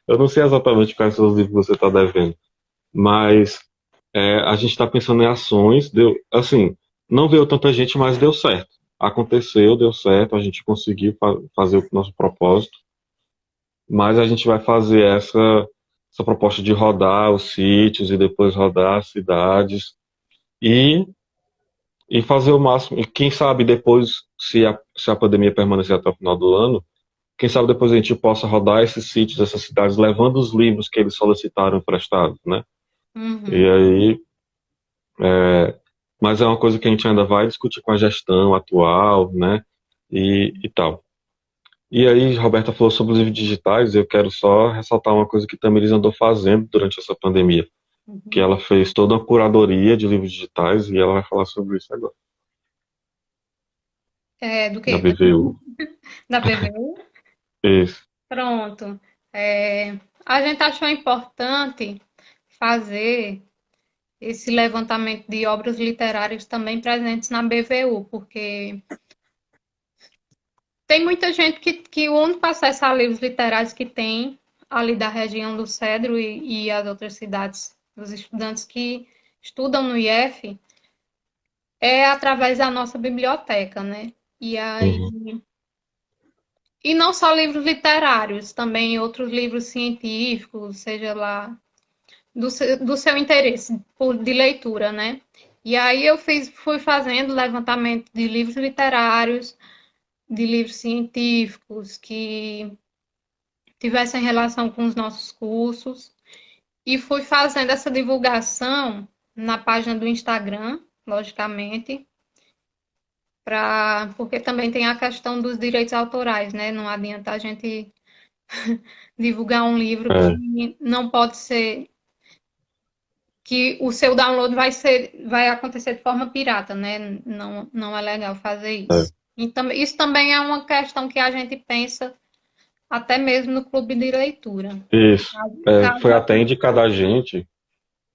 [SPEAKER 2] Eu não sei exatamente quais são os livros que você está devendo. Mas a gente está pensando em ações, assim, não veio tanta gente, mas deu certo. Aconteceu, deu certo, a gente conseguiu fazer o nosso propósito, mas a gente vai fazer essa proposta de rodar os sítios e depois rodar as cidades e, e fazer o máximo. E quem sabe depois, se a pandemia permanecer até o final do ano, quem sabe depois a gente possa rodar esses sítios, essas cidades, levando os livros que eles solicitaram emprestados, né? E
[SPEAKER 1] Uhum.
[SPEAKER 2] aí, mas é uma coisa que a gente ainda vai discutir com a gestão atual, né? E tal. E aí, Roberta falou sobre os livros digitais, eu quero só ressaltar uma coisa que Tamires andou fazendo durante essa pandemia, que
[SPEAKER 1] Uhum.
[SPEAKER 2] ela fez toda uma curadoria de livros digitais e ela vai falar sobre isso agora,
[SPEAKER 1] É, do
[SPEAKER 2] na
[SPEAKER 1] quê?
[SPEAKER 2] BVU.
[SPEAKER 1] Da BBU?
[SPEAKER 2] Isso.
[SPEAKER 1] Pronto. A gente achou importante fazer esse levantamento de obras literárias também presentes na BVU, porque tem muita gente que o único acesso a livros literários que tem ali da região do Cedro e as outras cidades, dos estudantes que estudam no IF, é através da nossa biblioteca, né? E aí,
[SPEAKER 2] Uhum.
[SPEAKER 1] e não só livros literários, também outros livros científicos, seja lá do seu interesse de leitura, né? E aí fui fazendo levantamento de livros literários, de livros científicos que tivessem relação com os nossos cursos e fui fazendo essa divulgação na página do Instagram, logicamente, porque também tem a questão dos direitos autorais, né? Não adianta a gente divulgar um livro
[SPEAKER 2] É,
[SPEAKER 1] que não pode ser, que o seu download vai acontecer de forma pirata, né? Não, não é legal fazer
[SPEAKER 2] é.
[SPEAKER 1] isso. Então, isso também é uma questão que a gente pensa até mesmo no clube de leitura.
[SPEAKER 2] Isso.
[SPEAKER 1] Caso,
[SPEAKER 2] Foi até indicado a gente,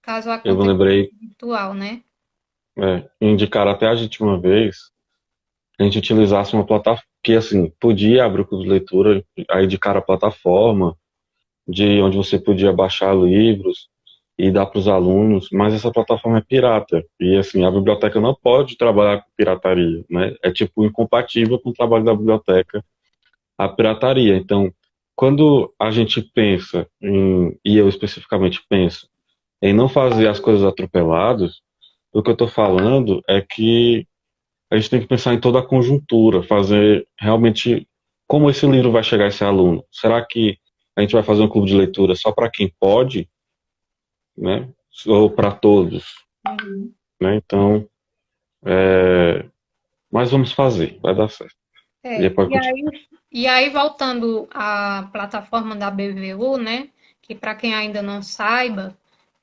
[SPEAKER 1] caso
[SPEAKER 2] eu me
[SPEAKER 1] aconteça
[SPEAKER 2] lembrei,
[SPEAKER 1] virtual, né?
[SPEAKER 2] indicaram até a gente uma vez, que a gente utilizasse uma plataforma, que assim, podia abrir o clube de leitura, aí indicaram a plataforma, de onde você podia baixar livros e dar para os alunos, mas essa plataforma é pirata. E assim, a biblioteca não pode trabalhar com pirataria, né? É tipo incompatível com o trabalho da biblioteca a pirataria. Então, quando a gente pensa e eu especificamente penso em não fazer as coisas atropeladas, o que eu estou falando é que a gente tem que pensar em toda a conjuntura, fazer realmente como esse livro vai chegar a esse aluno. Será que a gente vai fazer um clube de leitura só para quem pode, né? Ou para todos,
[SPEAKER 1] Uhum.
[SPEAKER 2] né? Então, mas vamos fazer, vai dar certo. E
[SPEAKER 1] É,
[SPEAKER 2] depois continua.
[SPEAKER 1] e aí, voltando à plataforma da BVU, né? Que para quem ainda não saiba,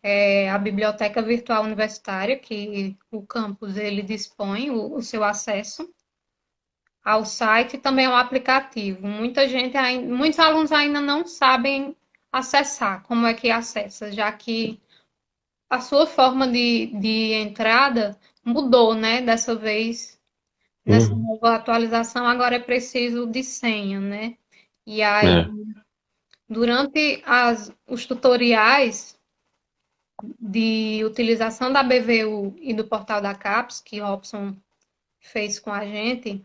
[SPEAKER 1] é a Biblioteca Virtual Universitária, que o campus ele dispõe o seu acesso ao site e também ao aplicativo. Muitos alunos ainda não sabem acessar, como é que acessa, já que a sua forma de entrada mudou, né? Dessa vez, nessa
[SPEAKER 2] Uhum.
[SPEAKER 1] nova atualização, agora é preciso de senha, né? E aí,
[SPEAKER 2] É,
[SPEAKER 1] durante os tutoriais, de utilização da BVU e do portal da CAPES, que Robson fez com a gente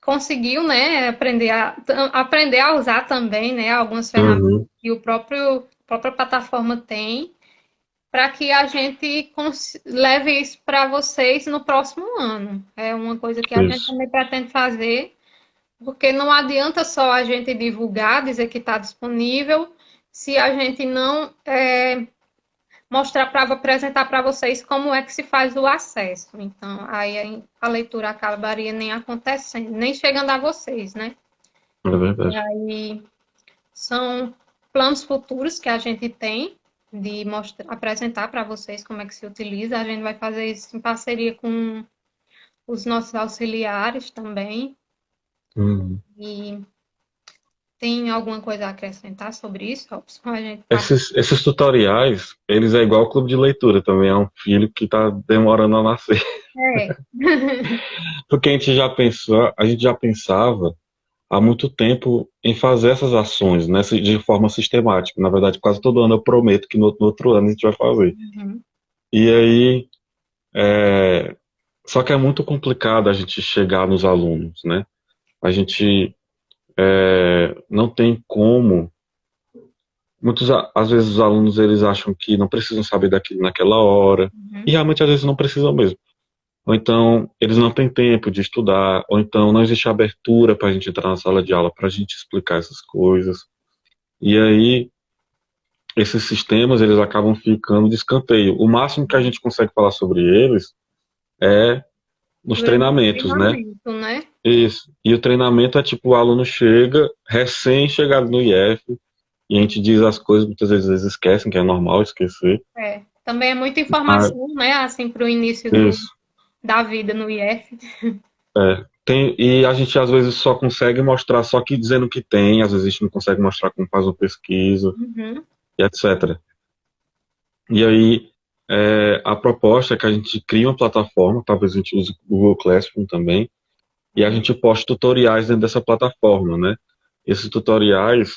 [SPEAKER 1] conseguiu, né, aprender a usar também, né, algumas ferramentas
[SPEAKER 2] Uhum,
[SPEAKER 1] que a própria plataforma tem, para que a gente leve isso para vocês no próximo ano. É uma coisa que a gente
[SPEAKER 2] isso.
[SPEAKER 1] também pretende fazer, porque não adianta só a gente divulgar, dizer que está disponível, se a gente não mostrar para apresentar para vocês como é que se faz o acesso. Então, aí a leitura acabaria nem acontecendo, nem chegando a vocês, né?
[SPEAKER 2] É
[SPEAKER 1] E
[SPEAKER 2] verdade.
[SPEAKER 1] aí são planos futuros que a gente tem de mostrar, apresentar para vocês como é que se utiliza. A gente vai fazer isso em parceria com os nossos auxiliares também.
[SPEAKER 2] Uhum.
[SPEAKER 1] E tem alguma coisa a acrescentar sobre isso, Robson? A gente passa.
[SPEAKER 2] Esses tutoriais, eles é igual o clube de leitura também, é um filho que está demorando a nascer.
[SPEAKER 1] É.
[SPEAKER 2] Porque a gente já pensava há muito tempo em fazer essas ações, né, de forma sistemática. Na verdade, quase todo ano eu prometo que no outro ano a gente vai fazer.
[SPEAKER 1] Uhum.
[SPEAKER 2] E aí, é, só que é muito complicado a gente chegar nos alunos, né? A gente não tem como. Às vezes os alunos eles acham que não precisam saber daquilo naquela hora, e
[SPEAKER 1] Uhum.
[SPEAKER 2] realmente às vezes não precisam mesmo. Ou então eles não têm tempo de estudar, ou então não existe abertura para a gente entrar na sala de aula para a gente explicar essas coisas. E aí esses sistemas eles acabam ficando de escanteio. O máximo que a gente consegue falar sobre eles é nos
[SPEAKER 1] Durante o
[SPEAKER 2] treinamentos, né?
[SPEAKER 1] treinamento, né?
[SPEAKER 2] Isso. E o treinamento é tipo, o aluno chega, recém-chegado no IF, e a gente diz as coisas, muitas vezes eles esquecem, que é normal esquecer.
[SPEAKER 1] É. Também é muita
[SPEAKER 2] Ah,
[SPEAKER 1] informação, né? Assim, para o início
[SPEAKER 2] isso.
[SPEAKER 1] da vida no IF.
[SPEAKER 2] E a gente às vezes só consegue mostrar só que dizendo que tem, às vezes a gente não consegue mostrar como faz uma pesquisa,
[SPEAKER 1] Uhum.
[SPEAKER 2] e etc. E aí, a proposta é que a gente crie uma plataforma, talvez a gente use o Google Classroom também, e a
[SPEAKER 1] Uhum.
[SPEAKER 2] gente poste tutoriais dentro dessa plataforma, né? Esses tutoriais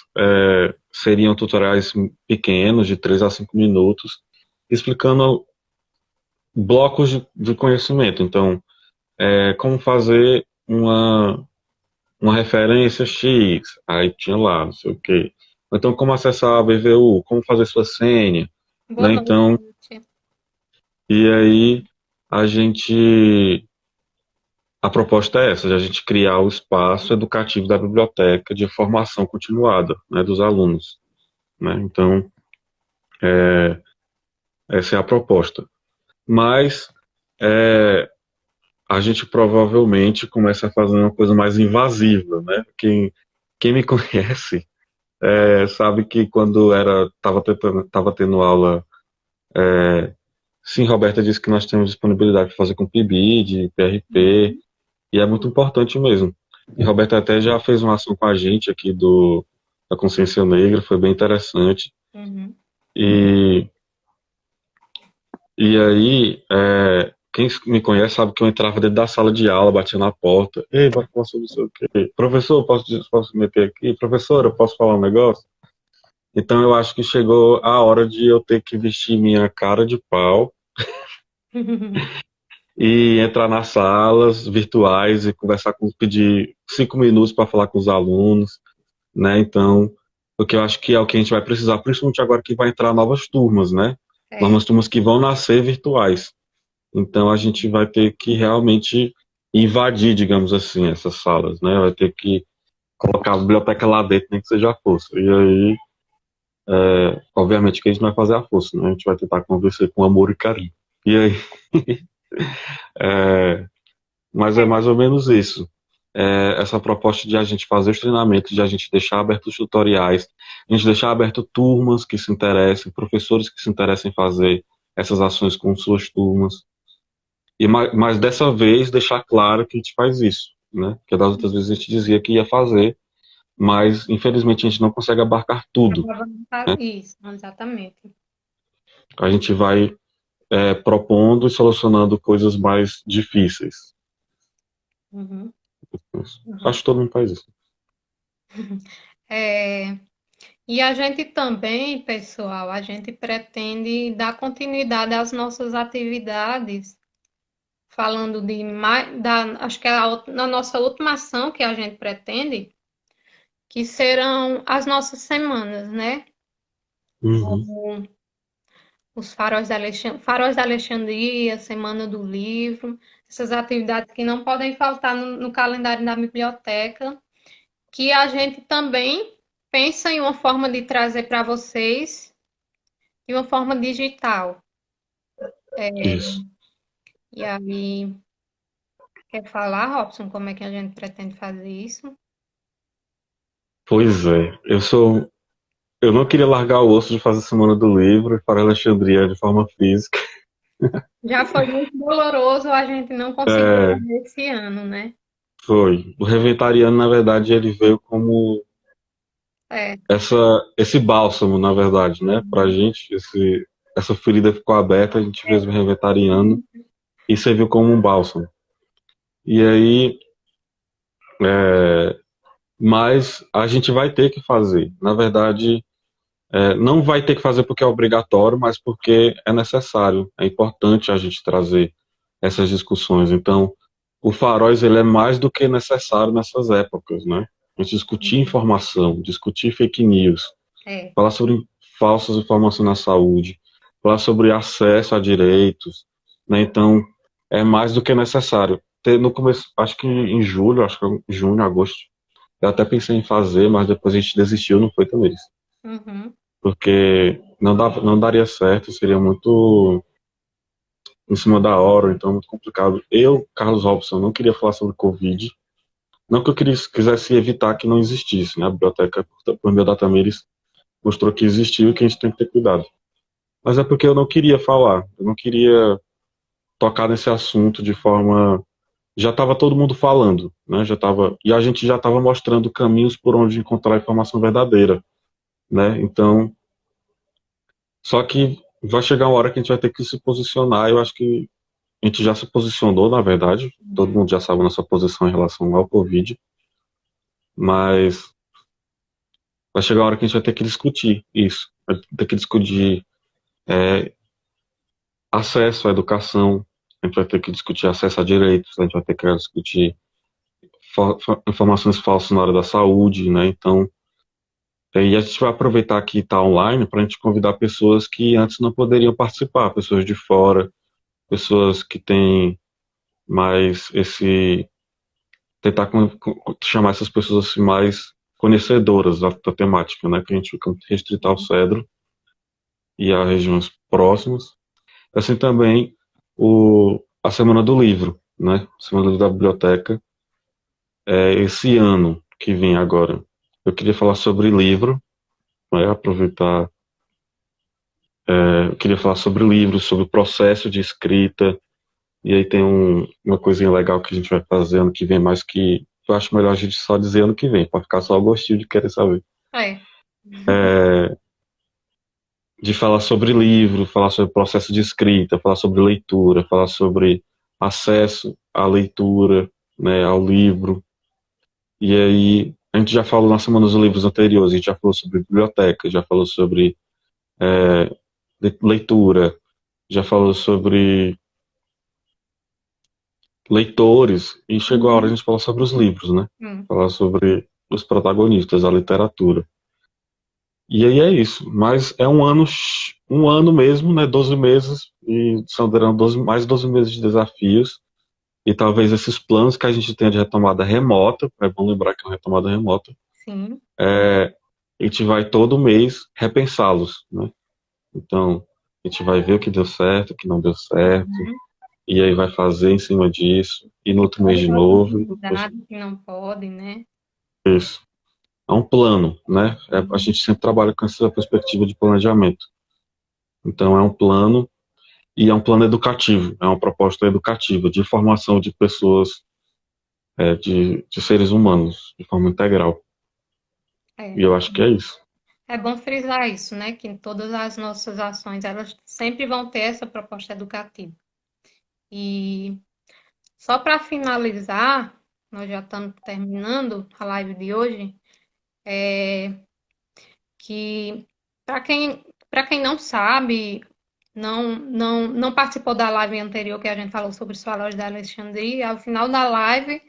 [SPEAKER 2] seriam tutoriais pequenos, de 3 a 5 minutos, explicando blocos de conhecimento. Então, como fazer uma referência X, aí tinha lá, não sei o quê. Então, como acessar a BVU, como fazer sua senha,
[SPEAKER 1] Boa
[SPEAKER 2] né? Então,
[SPEAKER 1] noite.
[SPEAKER 2] e aí a gente a proposta é essa, de a gente criar o espaço educativo da biblioteca de formação continuada, né, dos alunos, né? Então, essa é a proposta. Mas a gente provavelmente começa a fazer uma coisa mais invasiva, né? Quem me conhece sabe que quando tava tendo aula, sim, Roberta disse que nós temos disponibilidade para fazer com PIBID, PRP, e é muito importante mesmo. E Roberta até já fez uma ação com a gente aqui da Consciência Negra, foi bem interessante.
[SPEAKER 1] Uhum.
[SPEAKER 2] E, e aí, quem me conhece sabe que eu entrava dentro da sala de aula, batia na porta. Ei, bora falar sobre isso aqui. Professor, posso meter aqui? Professora, posso falar um negócio? Então eu acho que chegou a hora de eu ter que vestir minha cara de pau e entrar nas salas virtuais e pedir 5 minutos para falar com os alunos, né? Então, porque eu acho que é o que a gente vai precisar, principalmente agora que vai entrar novas turmas, né?
[SPEAKER 1] É.
[SPEAKER 2] Novas turmas que vão nascer virtuais. Então, a gente vai ter que realmente invadir, digamos assim, essas salas, né? Vai ter que colocar a biblioteca lá dentro, nem que seja a força. E aí, obviamente que a gente não vai fazer a força, né? A gente vai tentar convencer com amor e carinho. E aí, é, mas é mais ou menos isso. Essa proposta de a gente fazer os treinamentos, de a gente deixar abertos os tutoriais, a gente deixar aberto turmas que se interessem, professores que se interessem em fazer essas ações com suas turmas. Mas dessa vez deixar claro que a gente faz isso, né? Porque das outras vezes a gente dizia que ia fazer, mas infelizmente a gente não consegue abarcar tudo.
[SPEAKER 1] Isso, exatamente.
[SPEAKER 2] A gente vai propondo e solucionando coisas mais difíceis.
[SPEAKER 1] Uhum.
[SPEAKER 2] Acho
[SPEAKER 1] Uhum.
[SPEAKER 2] que todo mundo faz isso.
[SPEAKER 1] E a gente também, pessoal, a gente pretende dar continuidade às nossas atividades, falando de mais, acho que é na nossa última ação que a gente pretende, que serão as nossas semanas, né?
[SPEAKER 2] Uhum.
[SPEAKER 1] Como os Faróis da Alexandria, Semana do Livro, essas atividades que não podem faltar no calendário da biblioteca, que a gente também pensa em uma forma de trazer para vocês de uma forma digital.
[SPEAKER 2] Isso.
[SPEAKER 1] E aí, quer falar, Robson, como é que a gente pretende fazer isso?
[SPEAKER 2] Pois é. Eu não queria largar o osso de fazer a Semana do Livro para Alexandria de forma física.
[SPEAKER 1] Já foi muito doloroso a gente não conseguir
[SPEAKER 2] É,
[SPEAKER 1] fazer esse ano, né?
[SPEAKER 2] foi. O Reventariano, na verdade, ele veio como
[SPEAKER 1] É.
[SPEAKER 2] esse bálsamo, na verdade, né? Pra
[SPEAKER 1] Uhum.
[SPEAKER 2] gente, essa ferida ficou aberta, a gente fez o Reventariano e serviu como um bálsamo. E aí, é, mas a gente vai ter que fazer. Na verdade, não vai ter que fazer porque é obrigatório, mas porque é necessário. É importante a gente trazer essas discussões. Então, o Faróis ele é mais do que necessário nessas épocas, né? A gente discutir informação, discutir fake news,
[SPEAKER 1] É.
[SPEAKER 2] falar sobre falsas informações na saúde, falar sobre acesso a direitos, né? Então, é mais do que necessário. No começo, acho que em julho, acho que em junho, agosto, eu até pensei em fazer, mas depois a gente desistiu, não foi também isso.
[SPEAKER 1] Uhum.
[SPEAKER 2] Porque não daria certo, seria muito em cima da hora, então muito complicado. Eu, Carlos Robson, não queria falar sobre Covid, não que eu quisesse evitar que não existisse, né? A biblioteca, por meio da Tamires, mostrou que existiu e que a gente tem que ter cuidado. Mas é porque eu não queria falar, eu não queria tocar nesse assunto de forma. Já estava todo mundo falando, né? E a gente já estava mostrando caminhos por onde encontrar a informação verdadeira, né? Então, só que vai chegar uma hora que a gente vai ter que se posicionar. Eu acho que a gente já se posicionou, na verdade. Todo
[SPEAKER 1] Uhum.
[SPEAKER 2] mundo já sabe a nossa posição em relação ao Covid, mas vai chegar uma hora que a gente vai ter que discutir isso. Vai ter que discutir acesso à educação, a gente vai ter que discutir acesso a direitos, a gente vai ter que discutir informações falsas na área da saúde, né? Então, e a gente vai aproveitar que está online para a gente convidar pessoas que antes não poderiam participar, pessoas de fora, pessoas que têm mais esse tentar chamar essas pessoas assim mais conhecedoras da temática, né? Que a gente fica muito restrito ao Cedro e a regiões próximas. Assim também a Semana do Livro, né? Semana do Livro da Biblioteca, esse ano que vem agora. Eu queria falar sobre livro, né? Aproveitar, eu queria falar sobre livros, sobre o processo de escrita, e aí tem uma coisinha legal que a gente vai fazer ano que vem, mas que eu acho melhor a gente só dizer ano que vem, para ficar só o gostinho de querer saber.
[SPEAKER 1] É.
[SPEAKER 2] De falar sobre livro, falar sobre processo de escrita, falar sobre leitura, falar sobre acesso à leitura, né, ao livro. E aí, a gente já falou na semana dos livros anteriores, a gente já falou sobre biblioteca, já falou sobre leitura, já falou sobre leitores, e chegou a hora de a
[SPEAKER 1] Uhum.
[SPEAKER 2] gente falar sobre os livros, né?
[SPEAKER 1] Hum.
[SPEAKER 2] Falar sobre os protagonistas, a literatura. E aí é isso. Mas é um ano mesmo, né? 12 meses, e são 12, mais 12 meses de desafios. E talvez esses planos que a gente tenha de retomada remota, é bom lembrar que é uma retomada remota,
[SPEAKER 1] Sim.
[SPEAKER 2] a gente vai todo mês repensá-los, né? Então, a gente vai ver o que deu certo, o que não deu certo,
[SPEAKER 1] Uhum.
[SPEAKER 2] e aí vai fazer em cima disso, e no outro mês
[SPEAKER 1] Quais
[SPEAKER 2] de
[SPEAKER 1] as
[SPEAKER 2] novo, e depois
[SPEAKER 1] atividades que não podem, né?
[SPEAKER 2] isso. É um plano, né? A
[SPEAKER 1] Uhum.
[SPEAKER 2] gente sempre trabalha com essa perspectiva de planejamento. Então, é um plano. E é um plano educativo, é uma proposta educativa de formação de pessoas, de seres humanos, de forma integral. E
[SPEAKER 1] É.
[SPEAKER 2] eu acho que é isso.
[SPEAKER 1] É bom frisar isso, né? Que todas as nossas ações, elas sempre vão ter essa proposta educativa. E só para finalizar, nós já estamos terminando a live de hoje, que para quem não sabe, não participou da live anterior que a gente falou sobre os faróis da Alexandria, ao final da live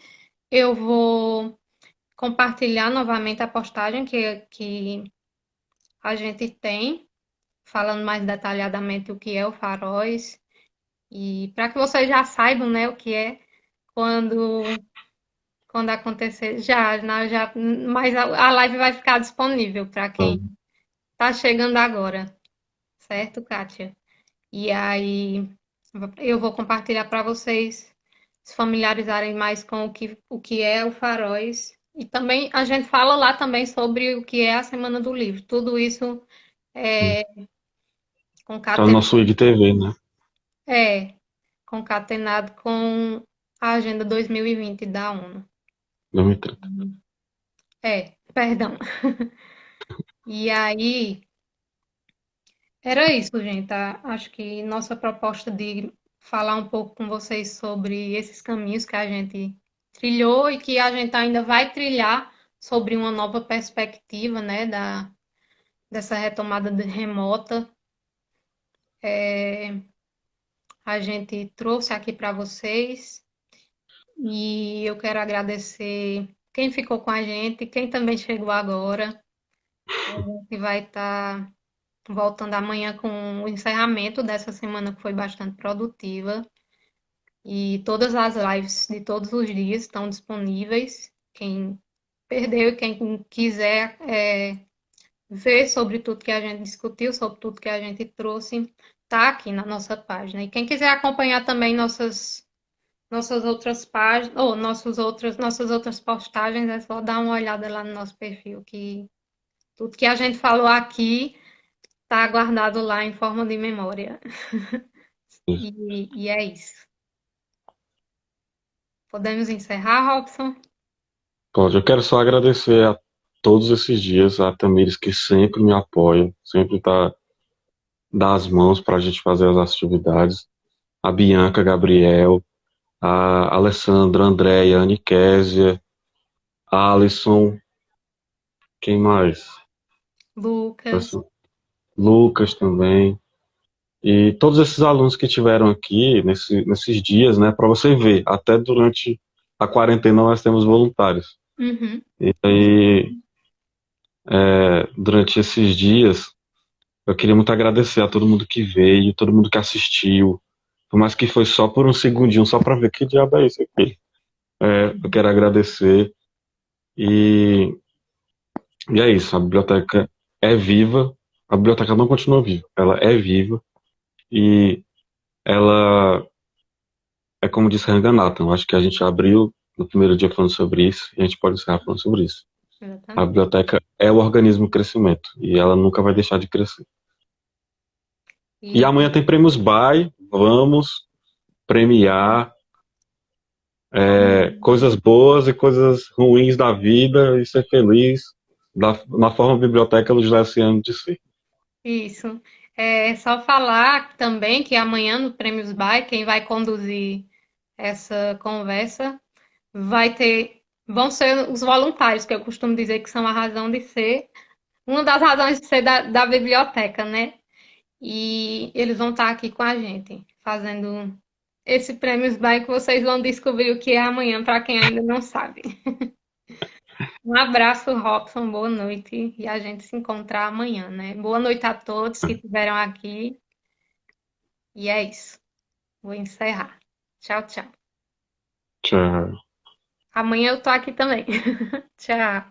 [SPEAKER 1] eu vou compartilhar novamente a postagem que a gente tem, falando mais detalhadamente o que é o faróis, e para que vocês já saibam, né, o que é quando, quando acontecer, mas a live vai ficar disponível para quem
[SPEAKER 2] Então,
[SPEAKER 1] está chegando agora, certo, Kátia? E aí eu vou compartilhar para vocês se familiarizarem mais com o que é o faróis. E também a gente fala lá também sobre o que é a Semana do Livro. Tudo isso é
[SPEAKER 2] tá no
[SPEAKER 1] concatenado,
[SPEAKER 2] nosso IGTV, né?
[SPEAKER 1] é, concatenado com a Agenda 2020 da ONU.
[SPEAKER 2] 2030.
[SPEAKER 1] Perdão. E aí, era isso, gente. Acho que nossa proposta de falar um pouco com vocês sobre esses caminhos que a gente trilhou e que a gente ainda vai trilhar sobre uma nova perspectiva, né, dessa retomada remota. A gente trouxe aqui para vocês e eu quero agradecer quem ficou com a gente, quem também chegou agora. A gente vai estar voltando amanhã com o encerramento dessa semana que foi bastante produtiva. E todas as lives de todos os dias estão disponíveis. Quem perdeu e quem quiser ver sobre tudo que a gente discutiu, sobre tudo que a gente trouxe, está aqui na nossa página. E quem quiser acompanhar também nossas outras páginas, ou nossas outras postagens, é só dar uma olhada lá no nosso perfil, que tudo que a gente falou aqui está guardado lá em forma de memória. E é isso. Podemos encerrar, Robson?
[SPEAKER 2] Pode, eu quero só agradecer a todos esses dias, a Tamires que sempre me apoia, sempre tá dá as mãos para a gente fazer as atividades, a Bianca, Gabriel, a Alessandra, a Andréia, a Anikésia, a Alisson, quem mais?
[SPEAKER 1] Lucas.
[SPEAKER 2] Lucas também. E todos esses alunos que tiveram aqui nesses dias, né, para você ver, até durante a quarentena nós temos voluntários.
[SPEAKER 1] Uhum.
[SPEAKER 2] E aí, durante esses dias, eu queria muito agradecer a todo mundo que veio, todo mundo que assistiu, por mais que foi só por um segundinho, só para ver que diabo é isso aqui. Eu quero agradecer e, e é isso, a biblioteca é viva, a biblioteca não continua viva, ela é viva e ela é como disse Ranganathan, eu acho que a gente abriu no primeiro dia falando sobre isso e a gente pode encerrar falando sobre isso. A
[SPEAKER 1] Exatamente.
[SPEAKER 2] biblioteca é o organismo em crescimento e ela nunca vai deixar de crescer. E
[SPEAKER 1] E
[SPEAKER 2] amanhã tem prêmios BAE, vamos premiar coisas boas e coisas ruins da vida e ser feliz na forma biblioteca lugilaciana de ser.
[SPEAKER 1] isso. É só falar também que amanhã no Prêmios BAE, quem vai conduzir essa conversa vão ser os voluntários, que eu costumo dizer que são a razão de ser, uma das razões de ser da biblioteca, né? E eles vão estar aqui com a gente, fazendo esse Prêmios BAE que vocês vão descobrir o que é amanhã, para quem ainda não sabe. Um abraço, Robson, boa noite. E a gente se encontrar amanhã, né? Boa noite a todos que estiveram aqui. E é isso. Vou encerrar. Tchau, tchau.
[SPEAKER 2] Tchau.
[SPEAKER 1] Amanhã eu tô aqui também. Tchau.